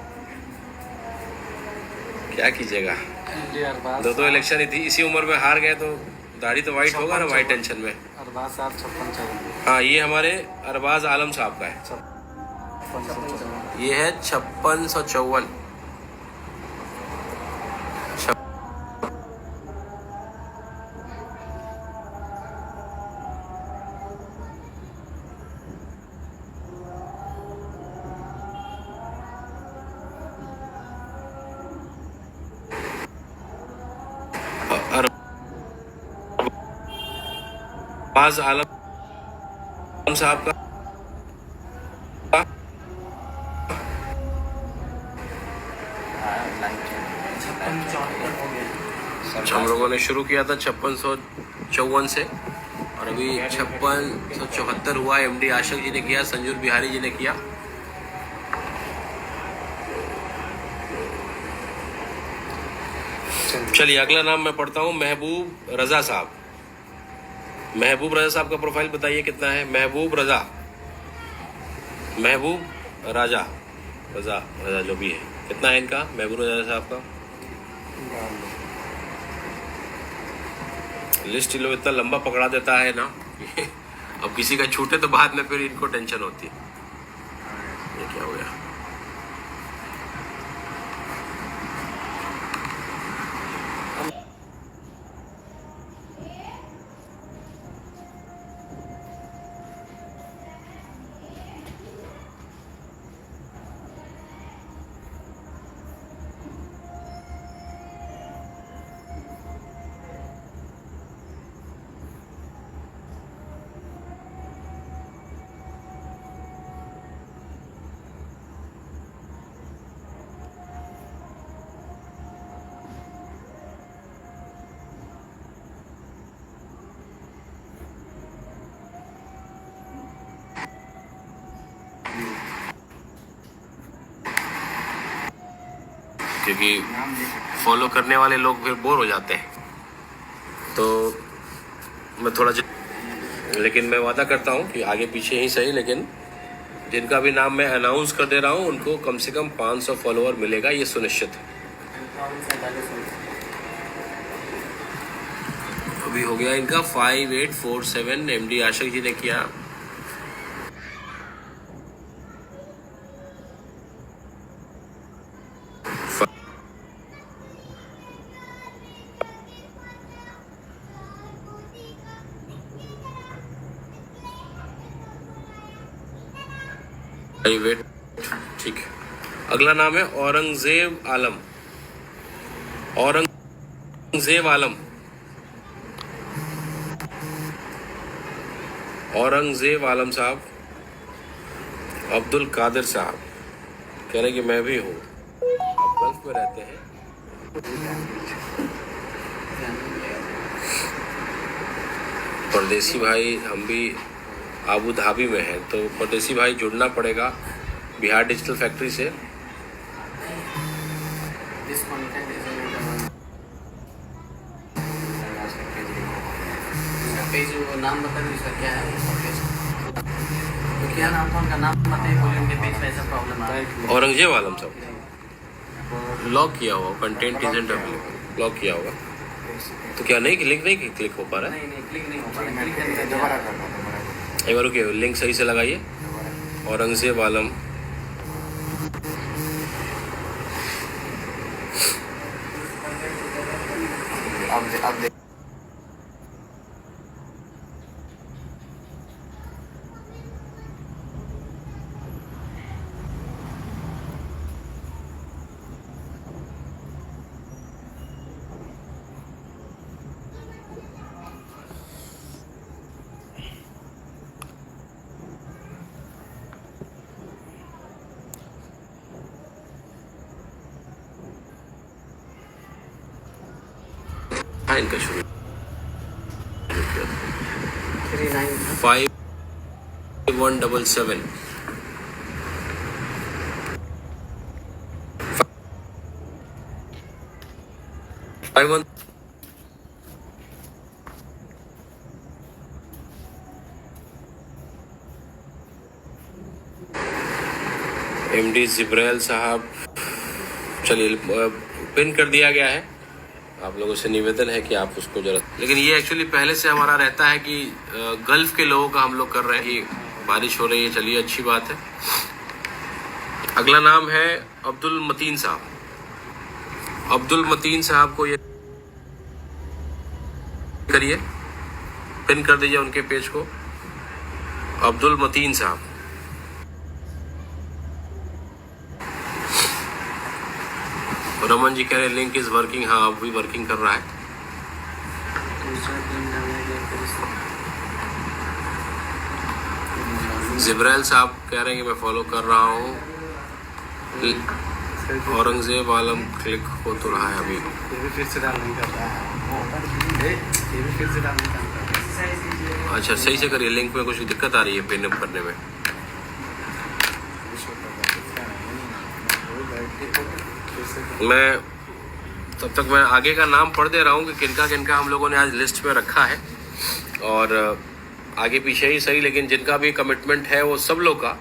क्या कीजिएगा। दो इलेक्शन इसी उम्र में हार गए तो दाढ़ी तो वाइट होगा ना, वाइट टेंशन में। अरबाज साहब 5654। हाँ, ये हमारे अरबाज आलम साहब का है। ये है 5654। अरबाज आलम साहब का हम लोगों ने शुरू किया था 5654 से और अभी 5674 हुआ। MD आशक जी ने किया, संजूर बिहारी जी ने किया। चलिए अगला नाम मैं पढ़ता हूँ, महबूब रजा साहब। महबूब रजा साहब का प्रोफाइल बताइए कितना है? महबूब रजा, महबूब राजा, रजा रजा जो भी है, कितना है इनका महबूब रजा साहब का? लिस्ट लोग इतना लंबा पकड़ा देता है ना अब किसी का छूटे तो बाद में फिर इनको टेंशन होती है, ये क्या हो गया। क्योंकि फॉलो करने वाले लोग फिर बोर हो जाते हैं, तो मैं थोड़ा लेकिन मैं वादा करता हूँ कि आगे पीछे ही सही, लेकिन जिनका भी नाम मैं अनाउंस कर दे रहा हूँ उनको कम से कम 500 फॉलोअर मिलेगा, ये सुनिश्चित है। अभी हो गया इनका 5847, MD आशक जी ने किया। वेट, ठीक है। अगला नाम है औरंगजेब आलम। औरंगजेब आलम, औरंगजेब आलम साहब। अब्दुल कादिर साहब कह रहे कि मैं भी हूँ, आप गल्फ में रहते हैं। परदेसी भाई हम भी आबू धाबी में है, तो परदेसी भाई जुड़ना पड़ेगा बिहार डिजिटल फैक्ट्री से। पेज नाम बता दीजिए क्या है। तो क्या नाम था उनका? नाम बताइए, बोलिए उनके पेज पे ऐसा प्रॉब्लम आ रहा है। औरंगजेब आलम साहब लॉक किया हुआ, कंटेंट इजंट अवेलेबल, लॉक किया हुआ। तो क्या नहीं लिंक नहीं क्लिक हो पा रहा है? नहीं क्लिक नहीं हो पा रहा है, क्लिक करने का दोबारा करना। एक बार रुकिए, लिंक सही से लगाइए। औरंगजेब आलम अब देख हाँ, इनका शुरू 39 5177 51 एमडी जिब्राइल साहब। चलिए, पिन कर दिया गया है। आप लोगों से निवेदन है कि आप उसको जरा, लेकिन ये एक्चुअली पहले से हमारा रहता है कि गल्फ के लोगों का हम लोग कर रहे हैं। ये बारिश हो रही है, चलिए अच्छी बात है। अगला नाम है अब्दुल मतीन साहब। अब्दुल मतीन साहब को ये करिए, पिन कर दीजिए उनके पेज को। अब्दुल मतीन साहब, रमन जी कह रहे लिंक इज वर्किंग। हाँ, अब भी वर्किंग कर रहा है। जिब्राइल साहब कह रहे हैं कि मैं फॉलो कर रहा हूँ। औरंगजेब आलम क्लिक हो तो रहा है अभी। ये भी फिर से डाल नहीं कर रहा है। ये भी फिर से डाल नहीं कर रहा है। अच्छा, सही से करिए। लिंक में कुछ दिक्कत आ रही है पिन अप करने में। मैं तब तक मैं आगे का नाम पढ़ दे रहा हूँ कि किनका किनका हम लोगों ने आज लिस्ट में रखा है। और आगे पीछे ही सही, लेकिन जिनका भी कमिटमेंट है वो सब लोग का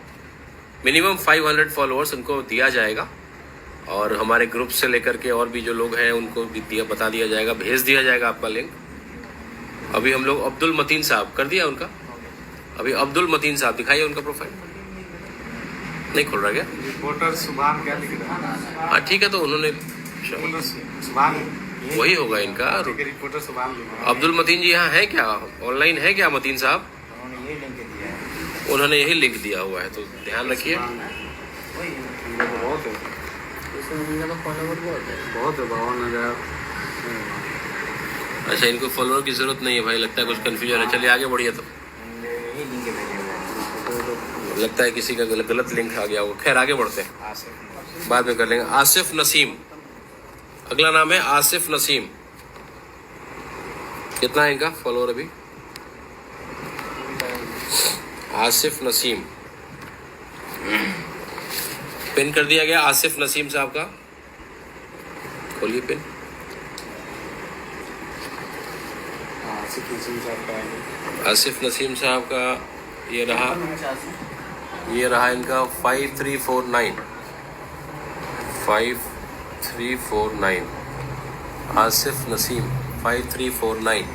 मिनिमम 500 फॉलोअर्स उनको दिया जाएगा। और हमारे ग्रुप से लेकर के और भी जो लोग हैं उनको भी बता दिया जाएगा, भेज दिया जाएगा आपका लिंक। अभी हम लोग अब्दुल मतीन साहब कर दिया उनका। अभी अब्दुल मतीन साहब दिखाइए उनका प्रोफाइल। नहीं खुल रहा क्या? रिपोर्टर सुभान क्या लिख रहा है? हाँ ठीक है, तो उन्होंने सुभान वही होगा इनका। रिपोर्टर सुभान लिख रहा है। अब्दुल मतीन जी यहाँ है क्या, ऑनलाइन है क्या मतीन साहब? उन्होंने यही लिंक दिया हुआ है, तो ध्यान रखिए। बहुत है, बहुत है 52,000। अच्छा, इनको फॉलोअर की जरूरत नहीं है भाई, लगता है कुछ कंफ्यूजन है। चलिए आगे बढ़िए। तो लगता है किसी का गलत लिंक आ गया होगा। खैर आगे बढ़ते हैं, बाद में कर लेंगे। आसिफ नसीम, अगला नाम है आसिफ नसीम। कितना है इनका फॉलोअर अभी? आसिफ नसीम, पिन कर दिया गया आसिफ नसीम साहब का। खोलिए पिन। आसिफ नसीम साहब का ये रहा इनका 5349 5349। आसिफ नसीम 5349।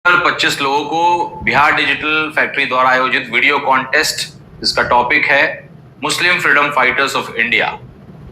25 लोगों को बिहार डिजिटल फैक्ट्री द्वारा आयोजित वीडियो कॉन्टेस्ट, इसका टॉपिक है Muslim freedom fighters of India.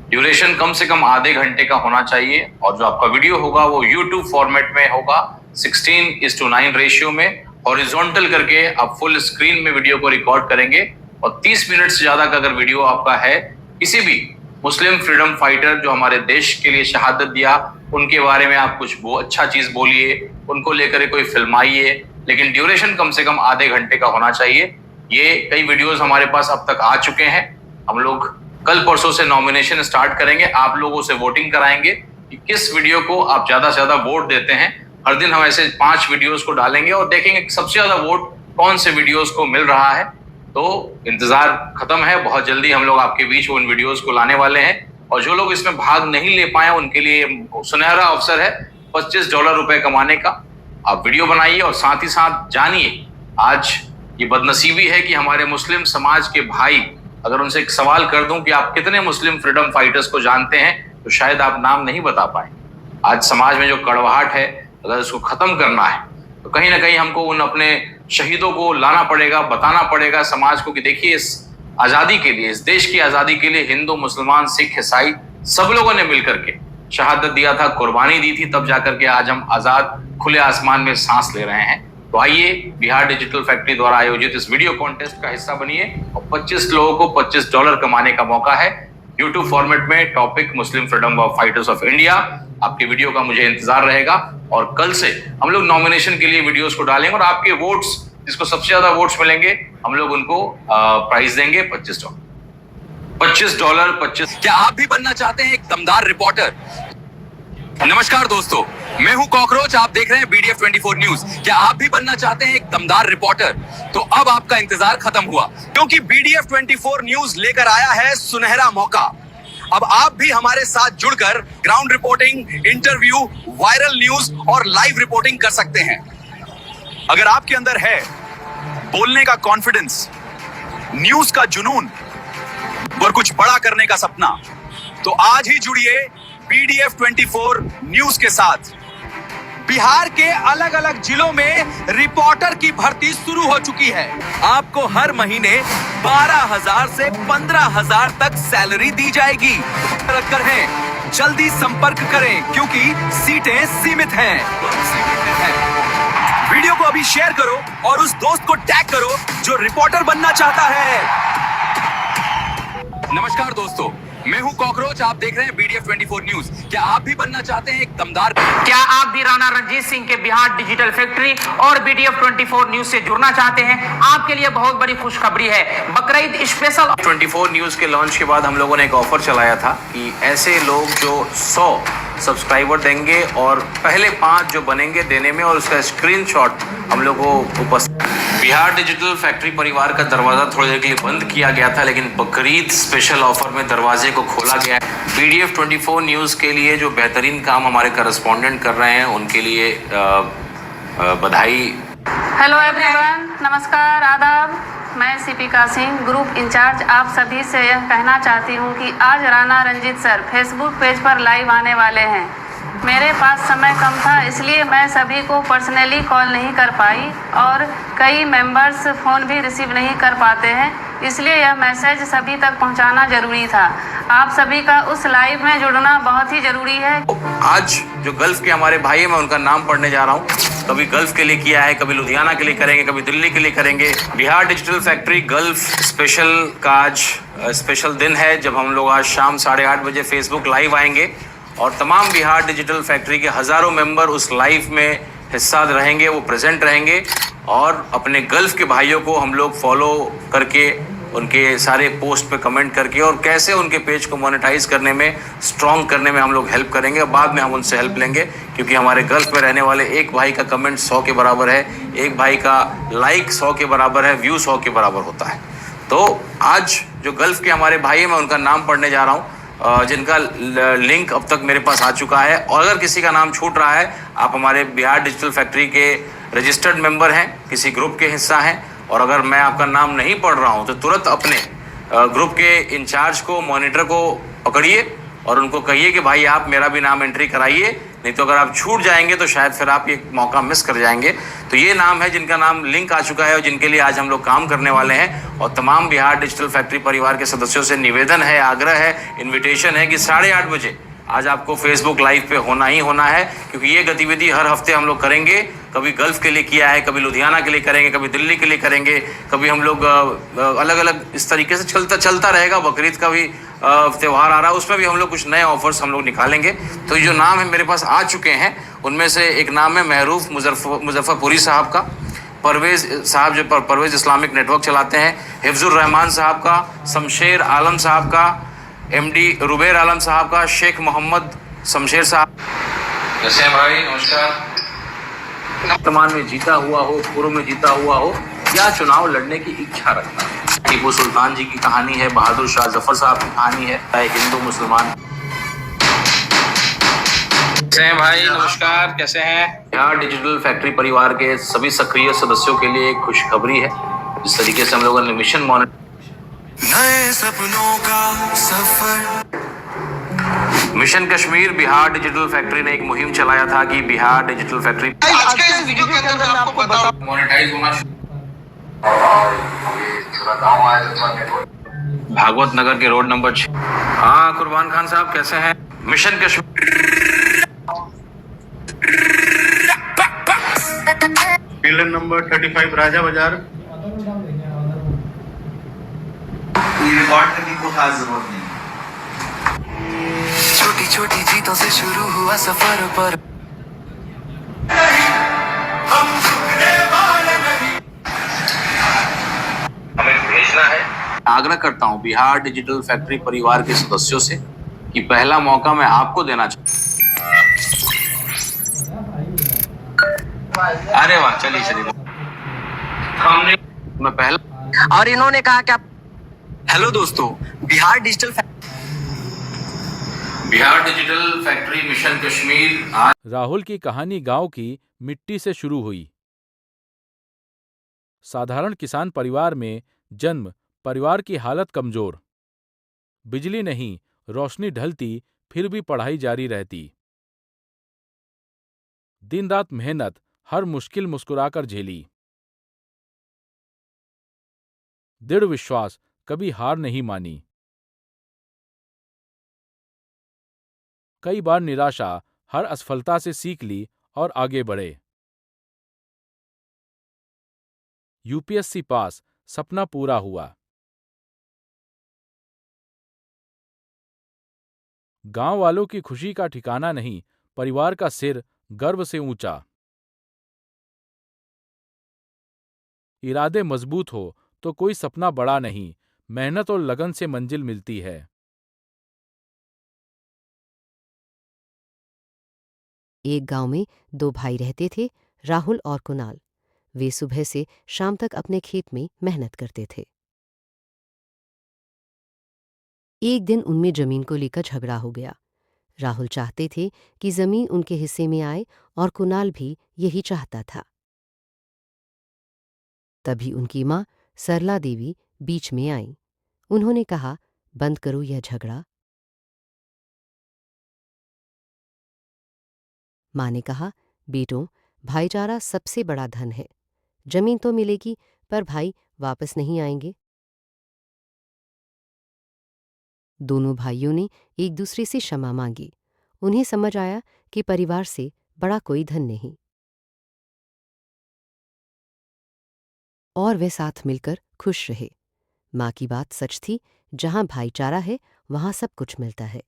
Duration कम से कम आधे घंटे का होना चाहिए और जो आपका वीडियो होगा वो यूट्यूब फॉर्मेट में होगा, 16:9 रेशियो में हॉरिजॉन्टल करके आप फुल स्क्रीन में वीडियो को रिकॉर्ड करेंगे। और 30 मिनट से ज्यादा का अगर वीडियो आपका है, किसी भी मुस्लिम फ्रीडम फाइटर जो हमारे देश के लिए शहादत दिया उनके बारे में आप कुछ अच्छा चीज बोलिए, उनको लेकर कोई फिल्माइए, लेकिन ड्यूरेशन कम से कम आधे घंटे का होना चाहिए। ये कई वीडियोस हमारे पास अब तक आ चुके हैं। हम लोग कल परसों से नॉमिनेशन स्टार्ट करेंगे, आप लोगों से वोटिंग कराएंगे कि किस वीडियो को आप ज्यादा से ज्यादा वोट देते हैं। हर दिन हम ऐसे 5 वीडियोस को डालेंगे और देखेंगे सबसे ज्यादा वोट कौन से वीडियोस को मिल रहा है। तो इंतजार खत्म है, बहुत जल्दी हम लोग आपके बीच उन वीडियोस को लाने वाले हैं। और जो लोग इसमें भाग नहीं ले पाए उनके लिए सुनहरा अवसर है $25 कमाने का। आप वीडियो बनाइए और साथ ही साथ जानिए, आज ये बदनसीबी है कि हमारे मुस्लिम समाज के भाई, अगर उनसे एक सवाल कर दूं कि आप कितने मुस्लिम फ्रीडम फाइटर्स को जानते हैं, तो शायद आप नाम नहीं बता पाए। आज समाज में जो कड़वाहट है, अगर इसको खत्म करना है तो कहीं ना कहीं हमको उन अपने शहीदों को लाना पड़ेगा, बताना पड़ेगा समाज को कि देखिए इस आजादी के लिए, इस देश की आजादी के लिए हिंदू, मुसलमान, सिख, ईसाई सब लोगों ने मिलकर के शहादत दिया था, कुर्बानी दी थी, तब जाकर के आज हम आजाद खुले आसमान में सांस ले रहे हैं। तो आइए बिहार डिजिटल फैक्ट्री द्वारा आयोजित इस वीडियो कॉन्टेस्ट का हिस्सा बनिए और 25 लोगों को $25 कमाने का मौका है। यूट्यूब फॉर्मेट में topic Muslim freedom fighters of India. आपके वीडियो का मुझे इंतजार रहेगा और कल से हम लोग नॉमिनेशन के लिए वीडियोस को डालेंगे और आपके वोट्स, जिसको सबसे ज्यादा वोट्स मिलेंगे, हम लोग उनको प्राइज देंगे $25। $25। क्या आप भी बनना चाहते हैं एक दमदार रिपोर्टर? नमस्कार दोस्तों, मैं हूं कॉकरोच, आप देख रहे हैं BDF 24 न्यूज। क्या आप भी बनना चाहते हैं एक दमदार रिपोर्टर? तो अब आपका इंतजार खत्म हुआ, क्योंकि BDF 24 न्यूज लेकर आया है सुनहरा मौका। अब आप भी हमारे साथ जुड़कर ground reporting, interview, viral news और लाइव रिपोर्टिंग कर सकते हैं। अगर आपके अंदर है बोलने का कॉन्फिडेंस, न्यूज का जुनून और कुछ बड़ा करने का सपना, तो आज ही जुड़िए BDF 24 न्यूज के साथ। बिहार के अलग अलग जिलों में रिपोर्टर की भर्ती शुरू हो चुकी है। आपको हर महीने 12,000 से 15,000 तक सैलरी दी जाएगी। रखकर हैं, जल्दी संपर्क करें क्योंकि सीटें सीमित हैं। वीडियो को अभी शेयर करो और उस दोस्त को टैग करो जो रिपोर्टर बनना चाहता है। नमस्कार दोस्तों, मैं हूं कॉकरोच, आप देख रहे हैं BDF 24 न्यूज। क्या आप भी बनना चाहते हैं एक दमदार? क्या आप भी राणा रणजीत सिंह के बिहार डिजिटल फैक्ट्री और BDF 24 न्यूज से जुड़ना चाहते हैं? आपके लिए बहुत बड़ी खुशखबरी है, बकरीद स्पेशल। 24 न्यूज के लॉन्च के बाद हम लोगों ने एक ऑफर चलाया था कि ऐसे लोग जो 100 सब्सक्राइबर देंगे और पहले 5 जो बनेंगे देने में, और उसका स्क्रीनशॉट हम लोग को उपस्थित। बिहार डिजिटल फैक्ट्री परिवार का दरवाजा थोड़ी देर के लिए बंद किया गया था, लेकिन बकरीद स्पेशल ऑफर में दरवाजे को खोला गया है। BDF 24 न्यूज के लिए जो बेहतरीन काम हमारे करस्पॉन्डेंट कर रहे हैं, उनके लिए बधाई। हेलो एवरीवन, नमस्कार, आदाब। मैं सिपिका सिंह, ग्रुप इंचार्ज, आप सभी से यह कहना चाहती हूं कि आज Rana Ranjit sir Facebook page पर लाइव आने वाले हैं। मेरे पास समय कम था, इसलिए मैं सभी को पर्सनली कॉल नहीं कर पाई और कई मेंबर्स फ़ोन भी रिसीव नहीं कर पाते हैं, इसलिए यह मैसेज सभी तक पहुंचाना ज़रूरी था। आप सभी का उस लाइव में जुड़ना बहुत ही ज़रूरी है। आज जो गल्फ के हमारे भाई हैं, मैं उनका नाम पढ़ने जा रहा हूँ। कभी गल्फ के लिए किया है, कभी लुधियाना के लिए करेंगे, कभी दिल्ली के लिए करेंगे। Bihar digital factory gulf special का आज स्पेशल दिन है, जब हम लोग आज शाम 8:30 बजे फेसबुक लाइव आएंगे और तमाम बिहार डिजिटल फैक्ट्री के हज़ारों मेंबर उस लाइव में हिस्सा रहेंगे, वो प्रेजेंट रहेंगे और अपने गल्फ के भाइयों को हम लोग फॉलो करके, उनके सारे पोस्ट पे कमेंट करके और कैसे उनके पेज को मोनेटाइज करने में, स्ट्रॉन्ग करने में हम लोग हेल्प करेंगे। बाद में हम उनसे हेल्प लेंगे, क्योंकि हमारे गल्फ में रहने वाले एक भाई का कमेंट 100 के बराबर है, एक भाई का लाइक 100 के बराबर है, व्यू 100 के बराबर होता है। तो आज जो गल्फ के हमारे भाई हैं, मैं उनका नाम पढ़ने जा रहा हूँ, जिनका लिंक अब तक मेरे पास आ चुका है। और अगर किसी का नाम छूट रहा है, आप हमारे बिहार डिजिटल फैक्ट्री के रजिस्टर्ड मेंबर हैं, किसी ग्रुप के हिस्सा हैं, और अगर मैं आपका नाम नहीं पढ़ रहा हूं तो तुरंत अपने ग्रुप के इंचार्ज को, मॉनिटर को पकड़िए और उनको कहिए कि भाई आप मेरा भी नाम एंट्री कराइए, नहीं तो अगर आप छूट जाएंगे तो शायद फिर आप ये मौका मिस कर जाएंगे। तो ये नाम है जिनका नाम लिंक आ चुका है और जिनके लिए आज हम लोग काम करने वाले हैं। और तमाम बिहार डिजिटल फैक्ट्री परिवार के सदस्यों से निवेदन है, आग्रह है, इन्विटेशन है कि 8:30 बजे आज आपको फेसबुक लाइव पे होना ही होना है, क्योंकि ये गतिविधि हर हफ्ते हम लोग करेंगे। कभी गल्फ के लिए किया है, कभी लुधियाना के लिए करेंगे, कभी दिल्ली के लिए करेंगे, कभी हम लोग अलग अलग इस तरीके से चलता रहेगा। बकरीद का भी त्यौहार आ रहा है, उसमें भी हम लोग कुछ नए ऑफर्स हम लोग निकालेंगे। तो ये जो नाम है मेरे पास आ चुके हैं, उनमें से एक नाम है महरूफ मुजफ्फरपुरी साहब का, परवेज़ साहब जो परवेज़ इस्लामिक नेटवर्क चलाते हैं, हिफ्जुर रहमान साहब का, शमशेर आलम साहब का, MD रुबैर आलम साहब का, शेख मोहम्मद शमशेर साहब। कैसे हैं भाई? नमस्कार। वर्तमान में जीता हुआ हो, पूर्व में जीता हुआ हो, या चुनाव लड़ने की इच्छा रखता है। टीपू सुल्तान जी की कहानी है, बहादुर शाह जफर साहब की कहानी है, एक हिंदू मुसलमान। कैसे हैं भाई? नमस्कार। कैसे हैं? बिहार डिजिटल फैक्ट्री परिवार के सभी सक्रिय सदस्यों के लिए एक खुशखबरी है। जिस तरीके से हम लोगों ने मिशन मॉनिटर, नए सपनों का सफर, mission Kashmir Bihar digital factory ने एक मुहिम चलाया था कि बिहार डिजिटल फैक्ट्री आज के इस वीडियो के अंदर मैं आपको बताऊं, मोनेटाइज होना भागवत नगर के रोड नंबर 6। हाँ कुर्बान खान साहब कैसे हैं? मिशन कश्मीर बिल्डिंग नंबर 35 राजा बाजार। रिकॉर्ड करने की खास जरूरत नहीं। छोटी छोटी जीतों से शुरू हुआ सफर पर हमें भेजना है। आग्रह करता हूं बिहार डिजिटल फैक्ट्री परिवार के सदस्यों से कि पहला मौका मैं आपको देना चाहता हूं। अरे वाह, चलिए हमने मैं पहला, और इन्होंने कहा कि हेलो दोस्तों, Bihar digital factory mission Kashmir आज राहुल की कहानी गांव की मिट्टी से शुरू हुई। साधारण किसान परिवार में जन्म, परिवार की हालत कमजोर, बिजली नहीं, रोशनी ढलती, फिर भी पढ़ाई जारी रहती। दिन रात मेहनत, हर मुश्किल मुस्कुराकर झेली। दृढ़ विश्वास, कभी हार नहीं मानी। कई बार निराशा, हर असफलता से सीख ली और आगे बढ़े। UPSC पास, सपना पूरा हुआ। गांव वालों की खुशी का ठिकाना नहीं, परिवार का सिर गर्व से ऊंचा। इरादे मजबूत हो तो कोई सपना बड़ा नहीं, मेहनत और लगन से मंजिल मिलती है। एक गांव में 2 भाई रहते थे, राहुल और कुणाल। वे सुबह से शाम तक अपने खेत में मेहनत करते थे। एक दिन उनमें जमीन को लेकर झगड़ा हो गया। राहुल चाहते थे कि जमीन उनके हिस्से में आए और कुणाल भी यही चाहता था। तभी उनकी मां सरला देवी बीच में आईं। उन्होंने कहा, बंद करो यह झगड़ा। माँ ने कहा, बेटों, भाईचारा सबसे बड़ा धन है। जमीन तो मिलेगी पर भाई वापस नहीं आएंगे। दोनों भाइयों ने एक दूसरे से क्षमा मांगी। उन्हें समझ आया कि परिवार से बड़ा कोई धन नहीं, और वे साथ मिलकर खुश रहे। माँ की बात सच थी, जहां भाईचारा है वहां सब कुछ मिलता है।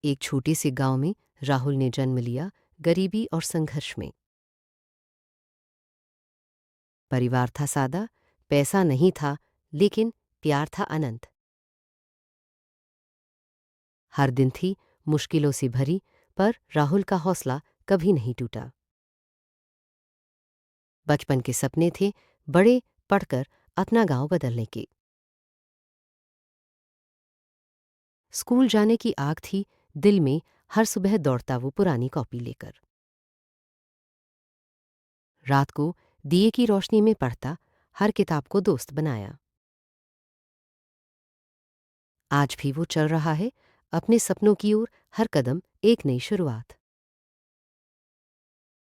एक छोटे से गांव में राहुल ने जन्म लिया, गरीबी और संघर्ष में। परिवार था सादा, पैसा नहीं था, लेकिन प्यार था अनंत। हर दिन थी मुश्किलों से भरी, पर राहुल का हौसला कभी नहीं टूटा। बचपन के सपने थे बड़े पढ़कर अपना गांव बदलने के। स्कूल जाने की आग थी दिल में, हर सुबह दौड़ता वो पुरानी कॉपी लेकर। रात को दिए की रोशनी में पढ़ता, हर किताब को दोस्त बनाया। आज भी वो चल रहा है अपने सपनों की ओर, हर कदम एक नई शुरुआत।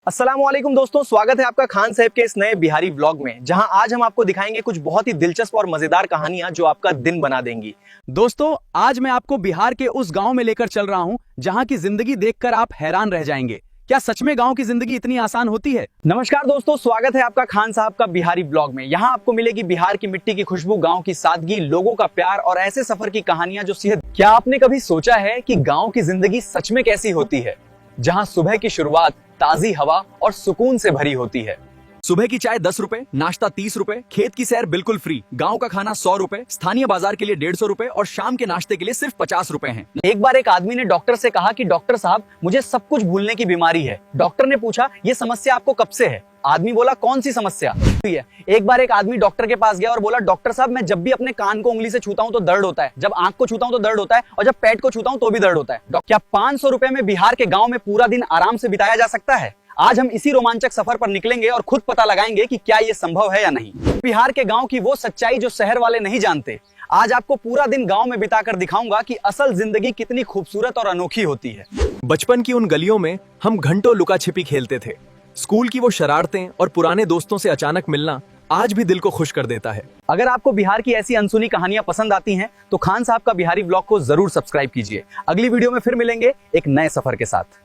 अस्सलाम वालेकुम दोस्तों, स्वागत है आपका खान साहब के इस नए बिहारी व्लॉग में, जहां आज हम आपको दिखाएंगे कुछ बहुत ही दिलचस्प और मजेदार कहानियां जो आपका दिन बना देंगी। दोस्तों, आज मैं आपको बिहार के उस गांव में लेकर चल रहा हूं जहां की जिंदगी देखकर आप हैरान रह जाएंगे। क्या सच में गांव की जिंदगी इतनी आसान होती है? नमस्कार दोस्तों, स्वागत है आपका खान साहब का बिहारी ब्लॉग में। यहाँ आपको मिलेगी बिहार की मिट्टी की खुशबू, गांव की सादगी, लोगों का प्यार और ऐसे सफर की कहानियां जो सेहत। क्या आपने कभी सोचा है कि गांव की जिंदगी सच में कैसी होती है, जहां सुबह की शुरुआत ताजी हवा और सुकून से भरी होती है। सुबह की चाय 10 रुपए, नाश्ता 30 रुपए, खेत की सैर बिल्कुल फ्री, गांव का खाना 100 रुपए, स्थानीय बाजार के लिए 150 रुपए और शाम के नाश्ते के लिए सिर्फ 50 रुपए हैं। एक बार एक आदमी ने डॉक्टर से कहा कि डॉक्टर साहब, मुझे सब कुछ भूलने की बीमारी है। डॉक्टर ने पूछा, ये समस्या आपको कब से है? आदमी बोला, कौन सी समस्या? एक बार एक आदमी डॉक्टर के पास गया और बोला, डॉक्टर साहब, मैं जब भी अपने कान को उंगली से छूता हूं तो दर्द होता है, जब आंख को छूता हूं तो दर्द होता है, और जब पेट को छूता हूं तो भी दर्द होता है। क्या 500 रुपए में बिहार के गांव में पूरा दिन आराम से बिताया जा सकता है? आज हम इसी रोमांचक सफर पर निकलेंगे और खुद पता लगाएंगे कि क्या ये संभव है या नहीं। बिहार के गांव की वो सच्चाई जो शहर वाले नहीं जानते। आज आपको पूरा दिन गांव में बिताकर दिखाऊंगा कि असल जिंदगी कितनी खूबसूरत और अनोखी होती है। बचपन की उन गलियों में हम घंटों लुका छिपी खेलते थे। स्कूल की वो शरारतें और पुराने दोस्तों से अचानक मिलना आज भी दिल को खुश कर देता है। अगर आपको बिहार की ऐसी अनसुनी कहानियां पसंद आती हैं तो खान साहब का बिहारी ब्लॉग को जरूर सब्सक्राइब कीजिए। अगली वीडियो में फिर मिलेंगे एक नए सफर के साथ।